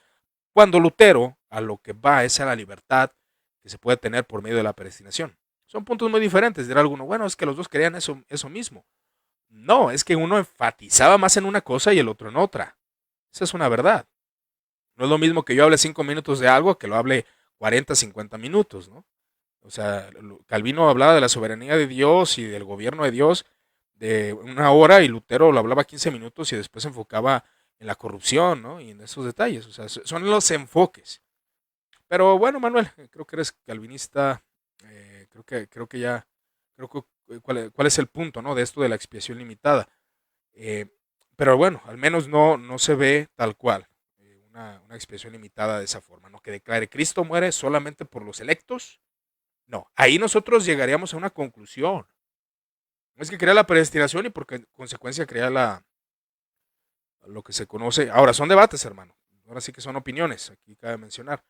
Cuando Lutero a lo que va es a la libertad que se puede tener por medio de la predestinación. Son puntos muy diferentes, dirá alguno, bueno, es que los dos creían eso mismo. No, es que uno enfatizaba más en una cosa y el otro en otra. Esa es una verdad. No es lo mismo que yo hable 5 minutos de algo que lo hable 40, 50 minutos, ¿no? O sea, Calvino hablaba de la soberanía de Dios y del gobierno de Dios de una hora y Lutero lo hablaba 15 minutos y después se enfocaba en la corrupción, ¿no? Y en esos detalles. O sea, son los enfoques. Pero bueno, Manuel, creo que eres calvinista. Creo que ya, creo que cuál es el punto, ¿no? De esto de la expiación limitada. Eh, pero bueno, al menos no se ve tal cual una expresión limitada de esa forma, ¿no? Que declare Cristo muere solamente por los electos. No, ahí nosotros llegaríamos a una conclusión. Es que crea la predestinación y por consecuencia crea lo que se conoce. Ahora, son debates, hermano. Ahora sí que son opiniones, aquí cabe mencionar.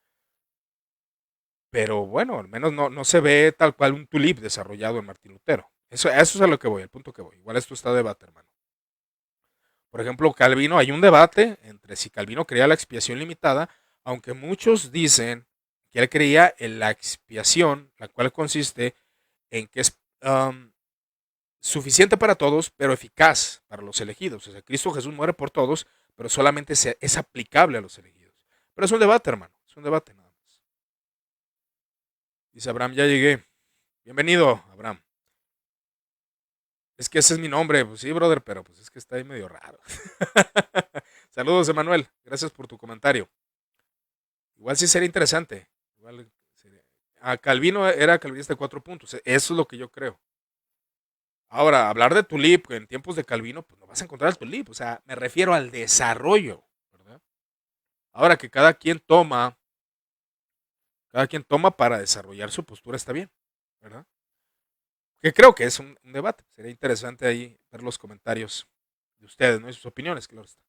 Pero bueno, al menos no se ve tal cual un tulip desarrollado en Martín Lutero. Eso es a lo que voy, al punto que voy. Igual esto está de debate, hermano. Por ejemplo, Calvino, hay un debate entre si Calvino creía la expiación limitada, aunque muchos dicen que él creía en la expiación, la cual consiste en que es suficiente para todos, pero eficaz para los elegidos. O sea, Cristo Jesús muere por todos, pero solamente es aplicable a los elegidos. Pero es un debate, hermano, es un debate nada más. Dice Abraham, ya llegué. Bienvenido, Abraham. Es que ese es mi nombre, pues sí, brother, pero pues es que está ahí medio raro. Saludos, Emanuel. Gracias por tu comentario. Igual sí sería interesante. Igual sería. Calvino era calvinista de 4 puntos. Eso es lo que yo creo. Ahora, hablar de tulip en tiempos de Calvino, pues no vas a encontrar el tulip. O sea, me refiero al desarrollo, ¿verdad? Ahora que cada quien toma para desarrollar su postura, está bien, ¿verdad? Que creo que es un debate. Sería interesante ahí ver los comentarios de ustedes, ¿no? Y sus opiniones, claro está.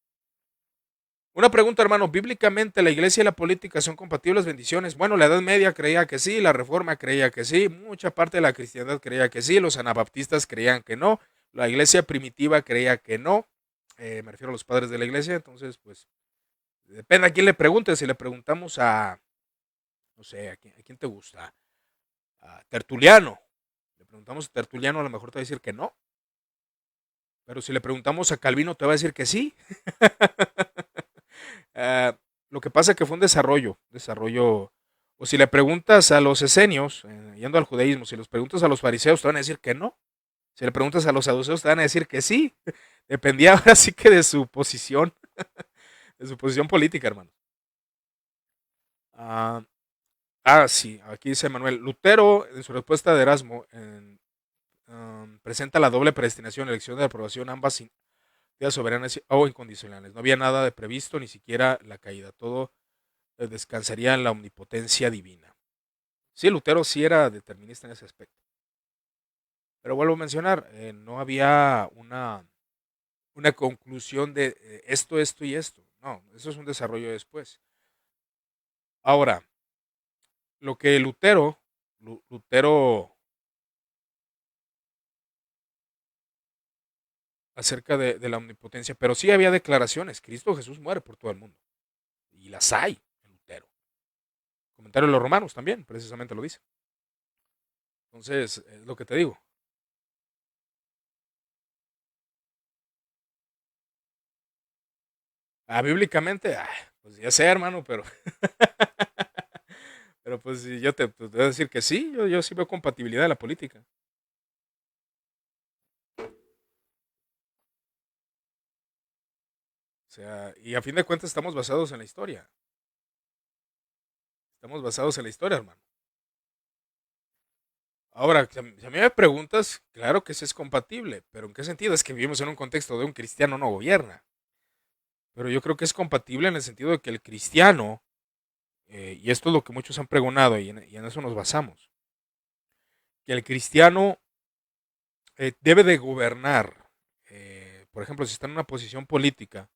Una pregunta, hermano. ¿Bíblicamente la iglesia y la política son compatibles? Bendiciones. Bueno, la Edad Media creía que sí, la Reforma creía que sí, mucha parte de la cristiandad creía que sí, los anabaptistas creían que no, la iglesia primitiva creía que no. Me refiero a los padres de la iglesia, entonces, pues, depende a quién le pregunte. Si le preguntamos a, no sé, a quién te gusta? A Tertuliano. Le preguntamos a Tertuliano, a lo mejor te va a decir que no. Pero si le preguntamos a Calvino, te va a decir que sí. Lo que pasa es que fue un desarrollo. O si le preguntas a los esenios, yendo al judaísmo, si les preguntas a los fariseos, te van a decir que no. Si le preguntas a los saduceos, te van a decir que sí. Dependía ahora sí que de su posición política, hermano. Ah, sí, aquí dice Manuel. Lutero, en su respuesta de Erasmo, presenta la doble predestinación, elección de aprobación, ambas soberanas o incondicionales. No había nada de previsto, ni siquiera la caída. Todo descansaría en la omnipotencia divina. Sí, Lutero sí era determinista en ese aspecto. Pero vuelvo a mencionar, no había una conclusión de esto y esto. No, eso es un desarrollo después. Ahora, lo que Lutero acerca de la omnipotencia, pero sí había declaraciones. Cristo Jesús muere por todo el mundo. Y las hay en Lutero. Comentario de los romanos también, precisamente lo dice. Entonces, es lo que te digo. Bíblicamente, pues ya sé, hermano, pero pero pues si yo te voy a decir que sí, yo sí veo compatibilidad en la política. O sea, y a fin de cuentas estamos basados en la historia. Estamos basados en la historia, hermano. Ahora, si a mí me preguntas, claro que sí es compatible, pero ¿en qué sentido? Es que vivimos en un contexto de un cristiano no gobierna. Pero yo creo que es compatible en el sentido de que el cristiano, y esto es lo que muchos han pregonado y en eso nos basamos, que el cristiano debe de gobernar. Por ejemplo, si está en una posición política,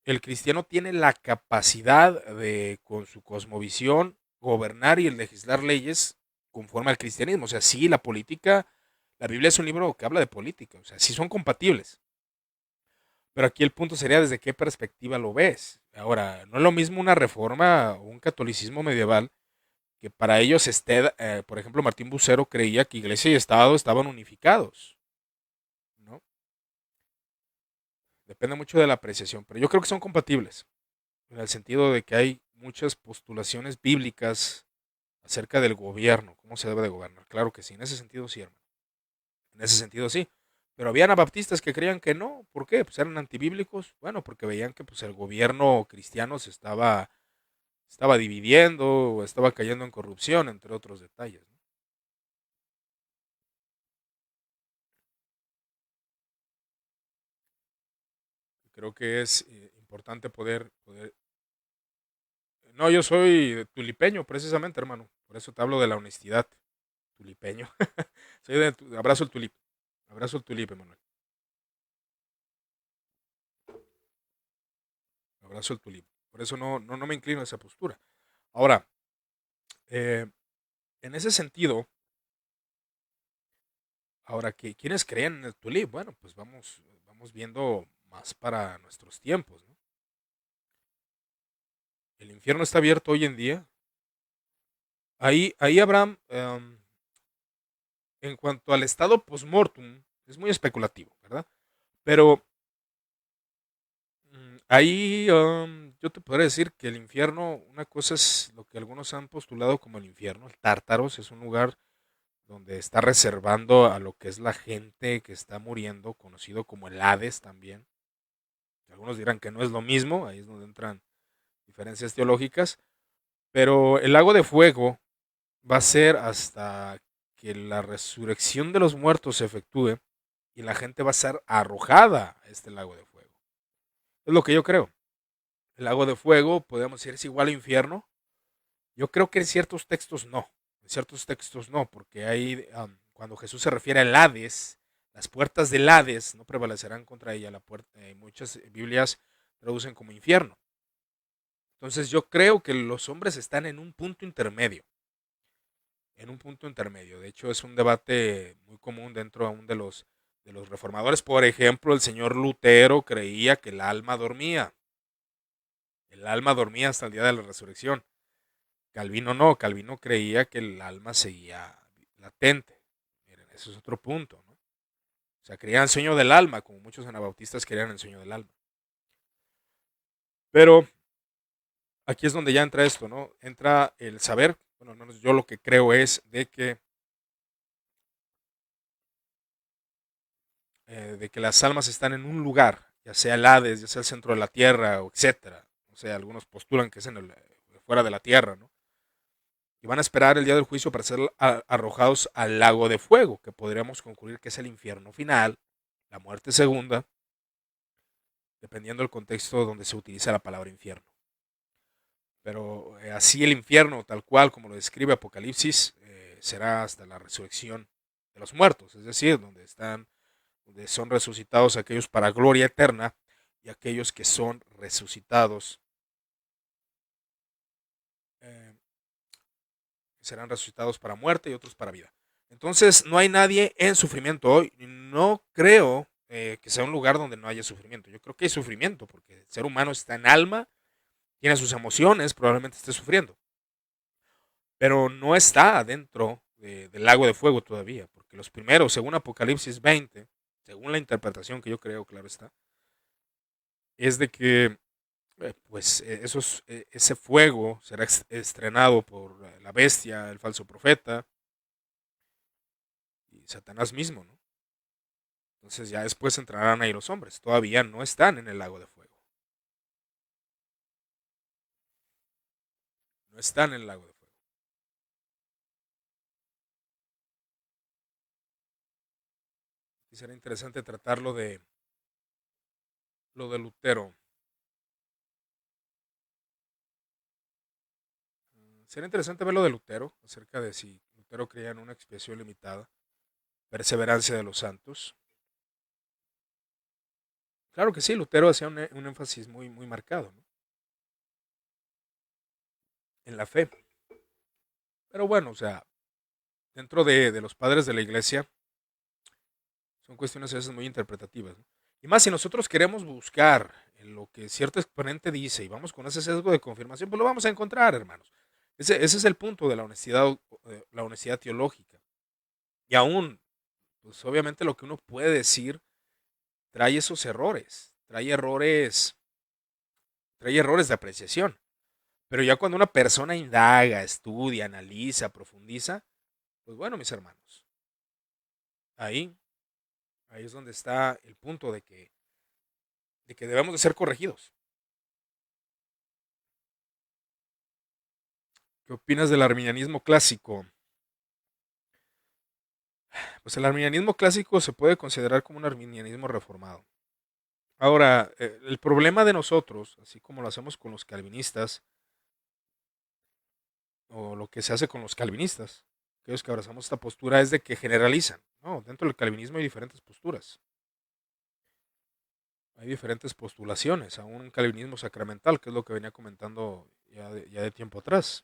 el cristiano tiene la capacidad de, con su cosmovisión, gobernar y legislar leyes conforme al cristianismo. O sea, sí, la política, la Biblia es un libro que habla de política, o sea, sí son compatibles. Pero aquí el punto sería desde qué perspectiva lo ves. Ahora, no es lo mismo una reforma o un catolicismo medieval que para ellos por ejemplo, Martín Bucero creía que iglesia y Estado estaban unificados, ¿no? Depende mucho de la apreciación, pero yo creo que son compatibles, en el sentido de que hay muchas postulaciones bíblicas acerca del gobierno, cómo se debe de gobernar. Claro que sí, en ese sentido sí, hermano. En ese sentido sí. Pero había anabaptistas que creían que no. ¿Por qué? Pues eran antibíblicos. Bueno, porque veían que pues, el gobierno cristiano estaba dividiendo o estaba cayendo en corrupción, entre otros detalles, ¿no? Creo que es importante poder. No, yo soy tulipeño, precisamente, hermano. Por eso te hablo de la honestidad. Tulipeño. Abrazo el tulip. Abrazo el tulip, Emanuel. Abrazo el tulip. Por eso no me inclino a esa postura. Ahora, eh, en ese sentido, ahora que quienes creen en el tulip, bueno, pues vamos viendo más para nuestros tiempos, ¿no? El infierno está abierto hoy en día. Ahí Abraham, en cuanto al estado post-mortem, es muy especulativo, ¿verdad? Pero ahí yo te podría decir que el infierno, una cosa es lo que algunos han postulado como el infierno, el Tártaros es un lugar donde está reservando a lo que es la gente que está muriendo, conocido como el Hades también. Algunos dirán que no es lo mismo, ahí es donde entran diferencias teológicas, pero el lago de fuego va a ser hasta que la resurrección de los muertos se efectúe y la gente va a ser arrojada a este lago de fuego. Es lo que yo creo. El lago de fuego, podemos decir, es igual al infierno. Yo creo que en ciertos textos no. En ciertos textos no, porque hay, cuando Jesús se refiere al Hades, las puertas del Hades no prevalecerán contra ella. Muchas Biblias traducen como infierno. Entonces yo creo que los hombres están en un punto intermedio. En un punto intermedio. De hecho, es un debate muy común dentro aún de los reformadores. Por ejemplo, el señor Lutero creía que el alma dormía. El alma dormía hasta el día de la resurrección. Calvino no. Calvino creía que el alma seguía latente. Miren, ese es otro punto, ¿no? O sea, creían en el sueño del alma, como muchos anabautistas creían en el sueño del alma. Pero aquí es donde ya entra esto, ¿no? Entra el saber. Bueno, al menos yo lo que creo es de que las almas están en un lugar, ya sea el Hades, ya sea el centro de la tierra, o etcétera. O sea, algunos postulan que es fuera de la tierra, ¿no? Y van a esperar el día del juicio para ser arrojados al lago de fuego, que podríamos concluir que es el infierno final, la muerte segunda, dependiendo del contexto donde se utiliza la palabra infierno. Pero así el infierno, tal cual como lo describe Apocalipsis, será hasta la resurrección de los muertos, es decir, donde son resucitados aquellos para gloria eterna y aquellos que son resucitados, eh, serán resucitados para muerte y otros para vida. Entonces no hay nadie en sufrimiento hoy. No creo que sea un lugar donde no haya sufrimiento. Yo creo que hay sufrimiento porque el ser humano está en alma, tiene sus emociones, probablemente esté sufriendo. Pero no está dentro del lago de fuego todavía, porque los primeros, según Apocalipsis 20, según la interpretación que yo creo, claro está, es de que pues ese fuego será estrenado por la bestia, el falso profeta y Satanás mismo, ¿no? Entonces ya después entrarán ahí los hombres, todavía no están en el lago de fuego, no están en el lago de fuego. Y será interesante tratar lo de Lutero. Será interesante ver lo de Lutero, acerca de si Lutero creía en una expiación limitada, perseverancia de los santos. Claro que sí, Lutero hacía un énfasis muy, muy marcado, ¿no? En la fe. Pero bueno, o sea, dentro de los padres de la iglesia, son cuestiones a veces muy interpretativas, ¿no? Y más si nosotros queremos buscar en lo que cierto exponente dice y vamos con ese sesgo de confirmación, pues lo vamos a encontrar, hermanos. Ese es el punto de la honestidad teológica. Y aún, pues obviamente lo que uno puede decir trae esos errores, trae errores de apreciación. Pero ya cuando una persona indaga, estudia, analiza, profundiza, pues bueno, mis hermanos, ahí, ahí es donde está el punto de que debemos de ser corregidos. ¿Qué opinas del arminianismo clásico? Pues el arminianismo clásico se puede considerar como un arminianismo reformado. Ahora, el problema de nosotros, así como lo hacemos con los calvinistas, o lo que se hace con los calvinistas, aquellos que abrazamos esta postura, es de que generalizan. No, dentro del calvinismo hay diferentes posturas. Hay diferentes postulaciones, aún un calvinismo sacramental, que es lo que venía comentando ya de tiempo atrás.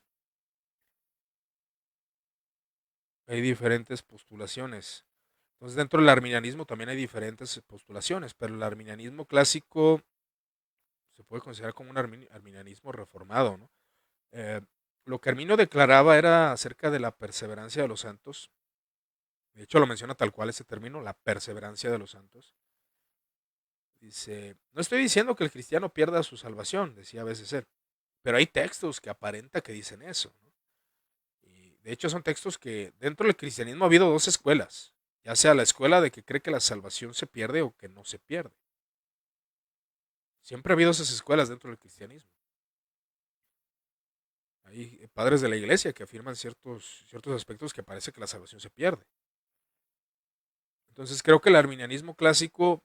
Hay diferentes postulaciones. Entonces, dentro del arminianismo también hay diferentes postulaciones, pero el arminianismo clásico se puede considerar como un arminianismo reformado, ¿no? Eh, lo que Arminio declaraba era acerca de la perseverancia de los santos. De hecho, lo menciona tal cual ese término, la perseverancia de los santos. Dice, no estoy diciendo que el cristiano pierda su salvación, decía a veces él, pero hay textos que aparenta que dicen eso, ¿no? Y de hecho son textos que dentro del cristianismo ha habido dos escuelas, ya sea la escuela de que cree que la salvación se pierde o que no se pierde. Siempre ha habido esas escuelas dentro del cristianismo. Hay padres de la iglesia que afirman ciertos aspectos que parece que la salvación se pierde. Entonces creo que el arminianismo clásico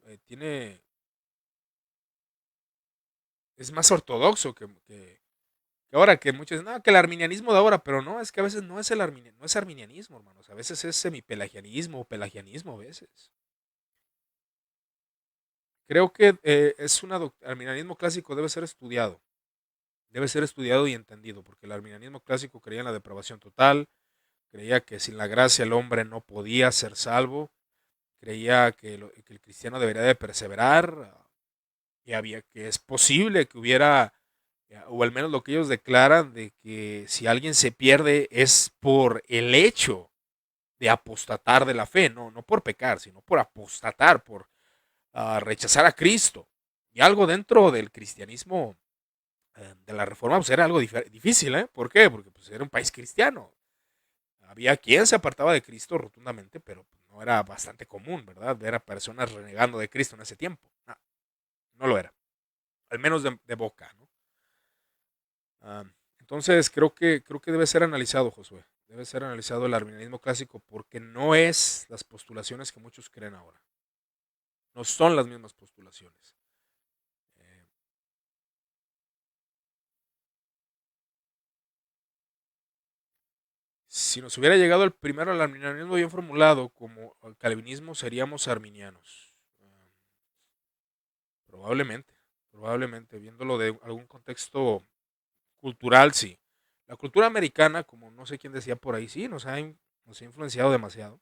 es más ortodoxo que ahora, que muchos dicen, no, que el arminianismo de ahora, pero no, es que a veces no es arminianismo, hermanos, a veces es semipelagianismo o pelagianismo a veces. Creo que el arminianismo clásico debe ser estudiado y entendido, porque el arminianismo clásico creía en la depravación total, creía que sin la gracia el hombre no podía ser salvo, creía que el cristiano debería de perseverar, y había que es posible que hubiera, o al menos lo que ellos declaran, de que si alguien se pierde es por el hecho de apostatar de la fe, no por pecar, sino por apostatar, por rechazar a Cristo. Y algo dentro del cristianismo de la reforma pues era algo difícil, ¿eh? ¿Por qué? Porque pues, era un país cristiano. Había quien se apartaba de Cristo rotundamente, pero pues, no era bastante común, ¿verdad? Ver a personas renegando de Cristo en ese tiempo. No, no lo era. Al menos de boca, ¿no? Ah, entonces creo que debe ser analizado, Josué. Debe ser analizado el arminianismo clásico porque no es las postulaciones que muchos creen ahora. No son las mismas postulaciones. Eh, si nos hubiera llegado el primero al arminianismo bien formulado como el calvinismo, seríamos arminianos. Probablemente, probablemente, viéndolo de algún contexto cultural, sí. La cultura americana, como no sé quién decía por ahí, sí, nos ha influenciado demasiado.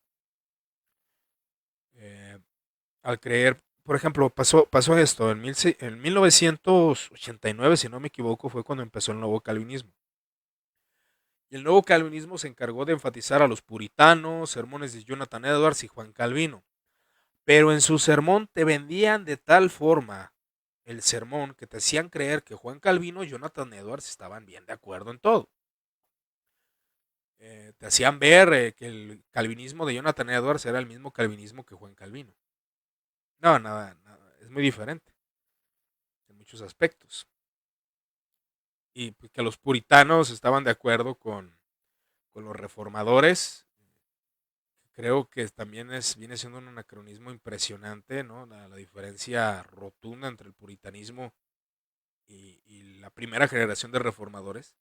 Eh, Al creer, por ejemplo, pasó esto, en 1989, si no me equivoco, fue cuando empezó el nuevo calvinismo. Y el nuevo calvinismo se encargó de enfatizar a los puritanos, sermones de Jonathan Edwards y Juan Calvino. Pero en su sermón te vendían de tal forma el sermón que te hacían creer que Juan Calvino y Jonathan Edwards estaban bien de acuerdo en todo. Te hacían ver que el calvinismo de Jonathan Edwards era el mismo calvinismo que Juan Calvino. No, nada, es muy diferente en muchos aspectos. Y pues, que los puritanos estaban de acuerdo con los reformadores, creo que también viene siendo un anacronismo impresionante, ¿no? La diferencia rotunda entre el puritanismo y la primera generación de reformadores.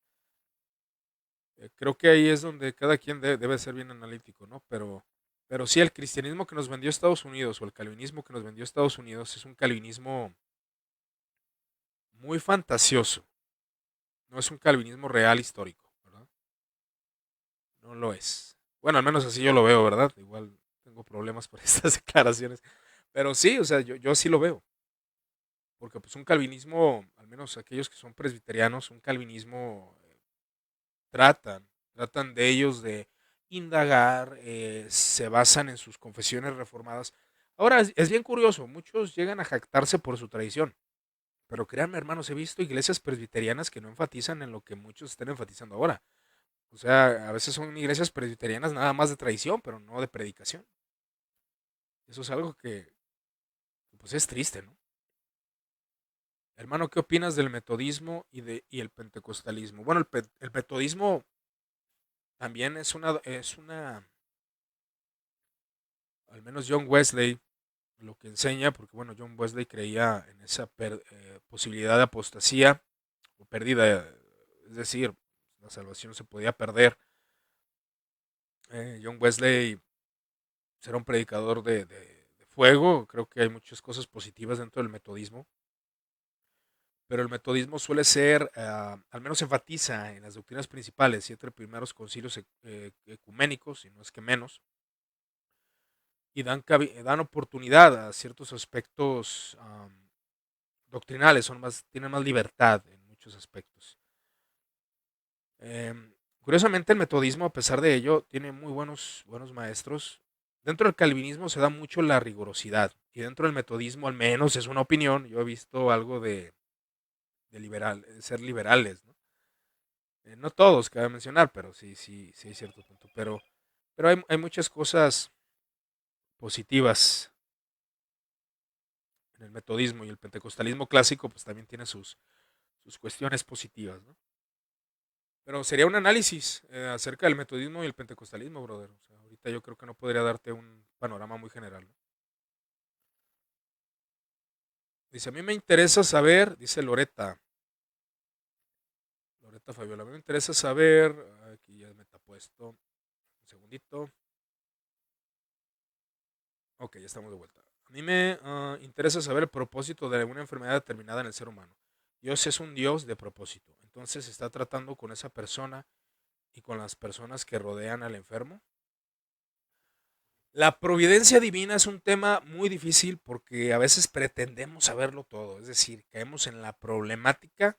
Creo que ahí es donde cada quien debe ser bien analítico, ¿no? Pero sí, el cristianismo que nos vendió Estados Unidos o el calvinismo que nos vendió Estados Unidos es un calvinismo muy fantasioso, no es un calvinismo real histórico, ¿verdad? No lo es. Bueno, al menos así yo lo veo, ¿verdad? Igual tengo problemas por estas declaraciones. Pero sí, o sea, yo así lo veo. Porque pues un calvinismo, al menos aquellos que son presbiterianos, un calvinismo tratan de ellos de indagar, se basan en sus confesiones reformadas. Ahora, es bien curioso, muchos llegan a jactarse por su tradición, pero créanme hermanos, he visto iglesias presbiterianas que no enfatizan en lo que muchos están enfatizando ahora. O sea, a veces son iglesias presbiterianas nada más de tradición, pero no de predicación. Eso es algo que pues es triste, ¿no? Hermano, ¿qué opinas del metodismo y el pentecostalismo? Bueno, el metodismo también al menos John Wesley lo que enseña, porque bueno, John Wesley creía en esa posibilidad de apostasía o pérdida, es decir, la salvación se podía perder. John Wesley era un predicador de fuego, creo que hay muchas cosas positivas dentro del metodismo, pero el metodismo suele ser, al menos enfatiza en las doctrinas principales, 7 primeros concilios ecuménicos, si no es que menos, y dan oportunidad a ciertos aspectos doctrinales, tienen más libertad en muchos aspectos. Curiosamente el metodismo, a pesar de ello, tiene muy buenos maestros. Dentro del calvinismo se da mucho la rigurosidad, y dentro del metodismo, al menos es una opinión, yo he visto algo de ser liberales, ¿no? No todos, cabe mencionar, pero sí hay cierto punto. Pero hay muchas cosas positivas en el metodismo, y el pentecostalismo clásico pues también tiene sus cuestiones positivas, ¿no? Pero sería un análisis acerca del metodismo y el pentecostalismo, brother. O sea, ahorita yo creo que no podría darte un panorama muy general, ¿no? Dice, a mí me interesa saber, dice Loreta Fabiola, a mí me interesa saber, aquí ya me tapó esto, un segundito. Ok, ya estamos de vuelta. A mí me interesa saber el propósito de una enfermedad determinada en el ser humano. Dios es un Dios de propósito. Entonces está tratando con esa persona y con las personas que rodean al enfermo. La providencia divina es un tema muy difícil porque a veces pretendemos saberlo todo. Es decir, caemos en la problemática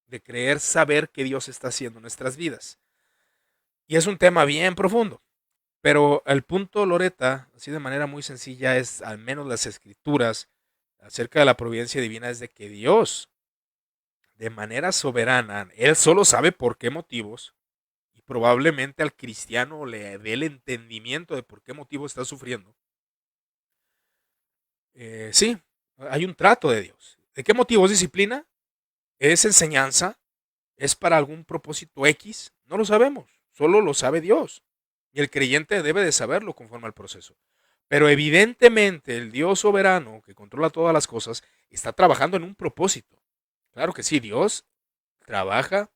de creer saber qué Dios está haciendo en nuestras vidas. Y es un tema bien profundo. Pero el punto, Loreta, así de manera muy sencilla, es al menos las escrituras acerca de la providencia divina, es de que Dios, de manera soberana, Él solo sabe por qué motivos, y probablemente al cristiano le dé el entendimiento de por qué motivo está sufriendo. Sí, hay un trato de Dios. ¿De qué motivo es disciplina? ¿Es enseñanza? ¿Es para algún propósito X? No lo sabemos, solo lo sabe Dios. Y el creyente debe de saberlo conforme al proceso. Pero evidentemente el Dios soberano que controla todas las cosas está trabajando en un propósito. Claro que sí, Dios trabaja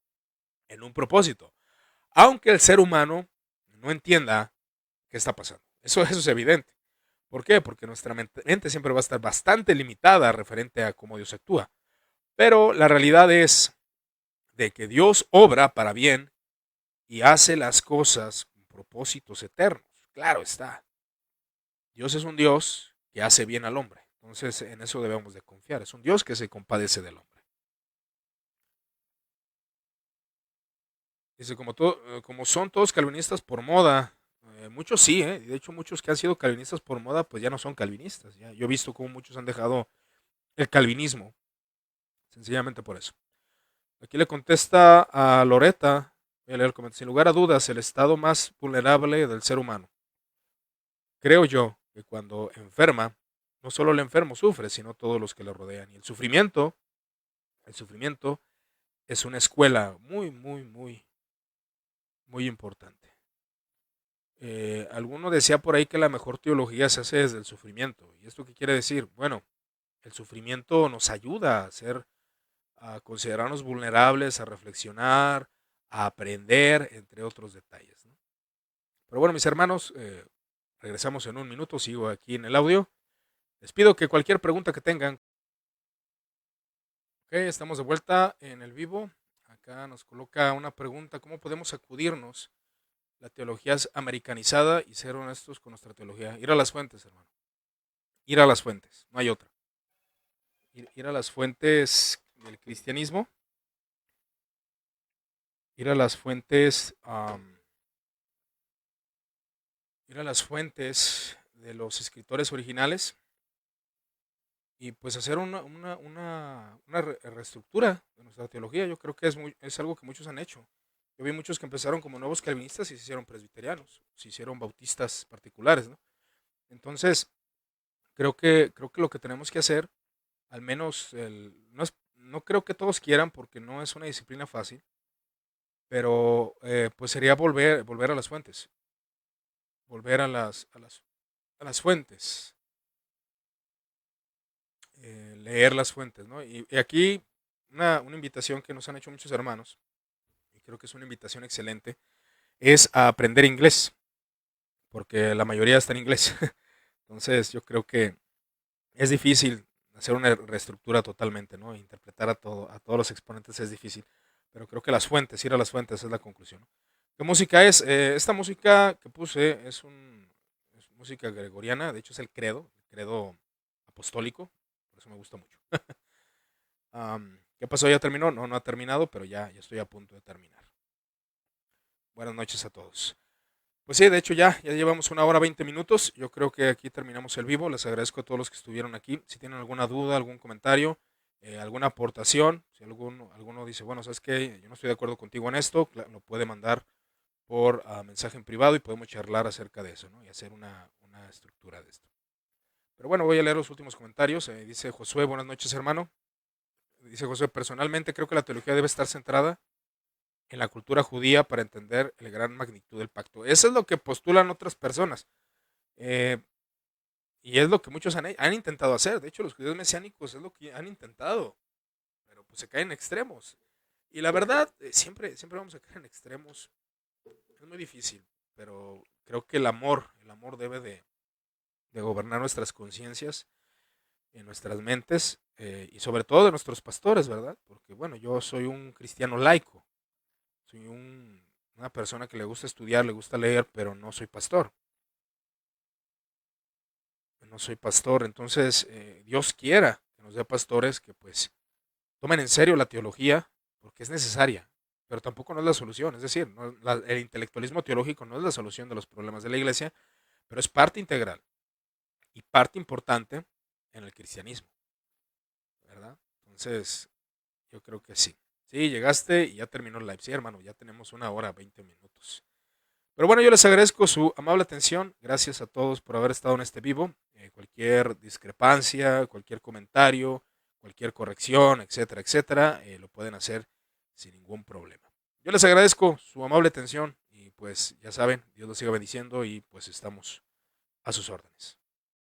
en un propósito. Aunque el ser humano no entienda qué está pasando. Eso es evidente. ¿Por qué? Porque nuestra mente siempre va a estar bastante limitada referente a cómo Dios actúa. Pero la realidad es de que Dios obra para bien y hace las cosas con propósitos eternos. Claro está. Dios es un Dios que hace bien al hombre. Entonces en eso debemos de confiar. Es un Dios que se compadece del hombre. Dice, como son todos calvinistas por moda, muchos sí, de hecho muchos que han sido calvinistas por moda, pues ya no son calvinistas. Ya. Yo he visto cómo muchos han dejado el calvinismo, sencillamente por eso. Aquí le contesta a Loreta, voy a leer el comentario, sin lugar a dudas, el estado más vulnerable del ser humano. Creo yo que cuando enferma, no solo el enfermo sufre, sino todos los que le rodean. Y el sufrimiento es una escuela muy, muy, muy, muy importante. Alguno decía por ahí que la mejor teología se hace desde el sufrimiento. ¿Y esto qué quiere decir? Bueno, el sufrimiento nos ayuda a considerarnos vulnerables, a reflexionar, a aprender, entre otros detalles, ¿no? Pero bueno, mis hermanos, regresamos en un minuto, sigo aquí en el audio. Les pido que cualquier pregunta que tengan. Ok, estamos de vuelta en el vivo. Acá nos coloca una pregunta, ¿cómo podemos acudirnos? La teología es americanizada y ser honestos con nuestra teología. Ir a las fuentes, hermano. Ir a las fuentes, no hay otra. Ir a las fuentes del cristianismo, ir a las fuentes, ir a las fuentes de los escritores originales y pues hacer una reestructura de nuestra teología. Yo creo que es algo que muchos han hecho. Yo vi muchos que empezaron como nuevos calvinistas y se hicieron presbiterianos, se hicieron bautistas particulares, ¿no? Entonces, creo que lo que tenemos que hacer, al menos, no creo que todos quieran porque no es una disciplina fácil, pero pues sería volver a las fuentes, volver a las fuentes, leer las fuentes, ¿no? Y aquí una invitación que nos han hecho muchos hermanos, y creo que es una invitación excelente, es a aprender inglés, porque la mayoría está en inglés. Entonces yo creo que es difícil hacer una reestructura totalmente, ¿no? Interpretar a todos los exponentes es difícil, pero creo que las fuentes, ir a las fuentes es la conclusión, ¿no? ¿Qué música es? Esta música que puse es música gregoriana, de hecho es el credo apostólico, por eso me gusta mucho. ¿Qué pasó? ¿Ya terminó? No, no ha terminado, pero ya estoy a punto de terminar. Buenas noches a todos. Pues sí, de hecho ya llevamos 1 hora 20 minutos. Yo creo que aquí terminamos el vivo. Les agradezco a todos los que estuvieron aquí. Si tienen alguna duda, algún comentario, alguna aportación, si alguno dice, bueno, sabes que yo no estoy de acuerdo contigo en esto, lo puede mandar por mensaje en privado y podemos charlar acerca de eso, ¿no? Y hacer una estructura de esto. Pero bueno, voy a leer los últimos comentarios. Dice Josué, buenas noches, hermano. Dice Josué, personalmente creo que la teología debe estar centrada en la cultura judía para entender la gran magnitud del pacto. Eso es lo que postulan otras personas. Eh, y es lo que muchos han intentado hacer. De hecho, los judíos mesiánicos es lo que han intentado. Pero pues se caen en extremos. Y la verdad, siempre vamos a caer en extremos. Es muy difícil. Pero creo que el amor debe de gobernar nuestras conciencias, en nuestras mentes, y sobre todo de nuestros pastores, ¿verdad? Porque bueno, yo soy un cristiano laico. Soy una persona que le gusta estudiar, le gusta leer, pero no soy pastor. No soy pastor, entonces Dios quiera que nos dé pastores que pues tomen en serio la teología, porque es necesaria, pero tampoco no es la solución. Es decir, el intelectualismo teológico no es la solución de los problemas de la iglesia, pero es parte integral y parte importante en el cristianismo, ¿verdad? Entonces, yo creo que sí. Sí, llegaste y ya terminó el live. Sí, hermano, ya tenemos 1 hora 20 minutos. Pero bueno, yo les agradezco su amable atención. Gracias a todos por haber estado en este vivo. Cualquier discrepancia, cualquier comentario, cualquier corrección, etcétera, etcétera, lo pueden hacer sin ningún problema. Yo les agradezco su amable atención y pues ya saben, Dios los siga bendiciendo y pues estamos a sus órdenes.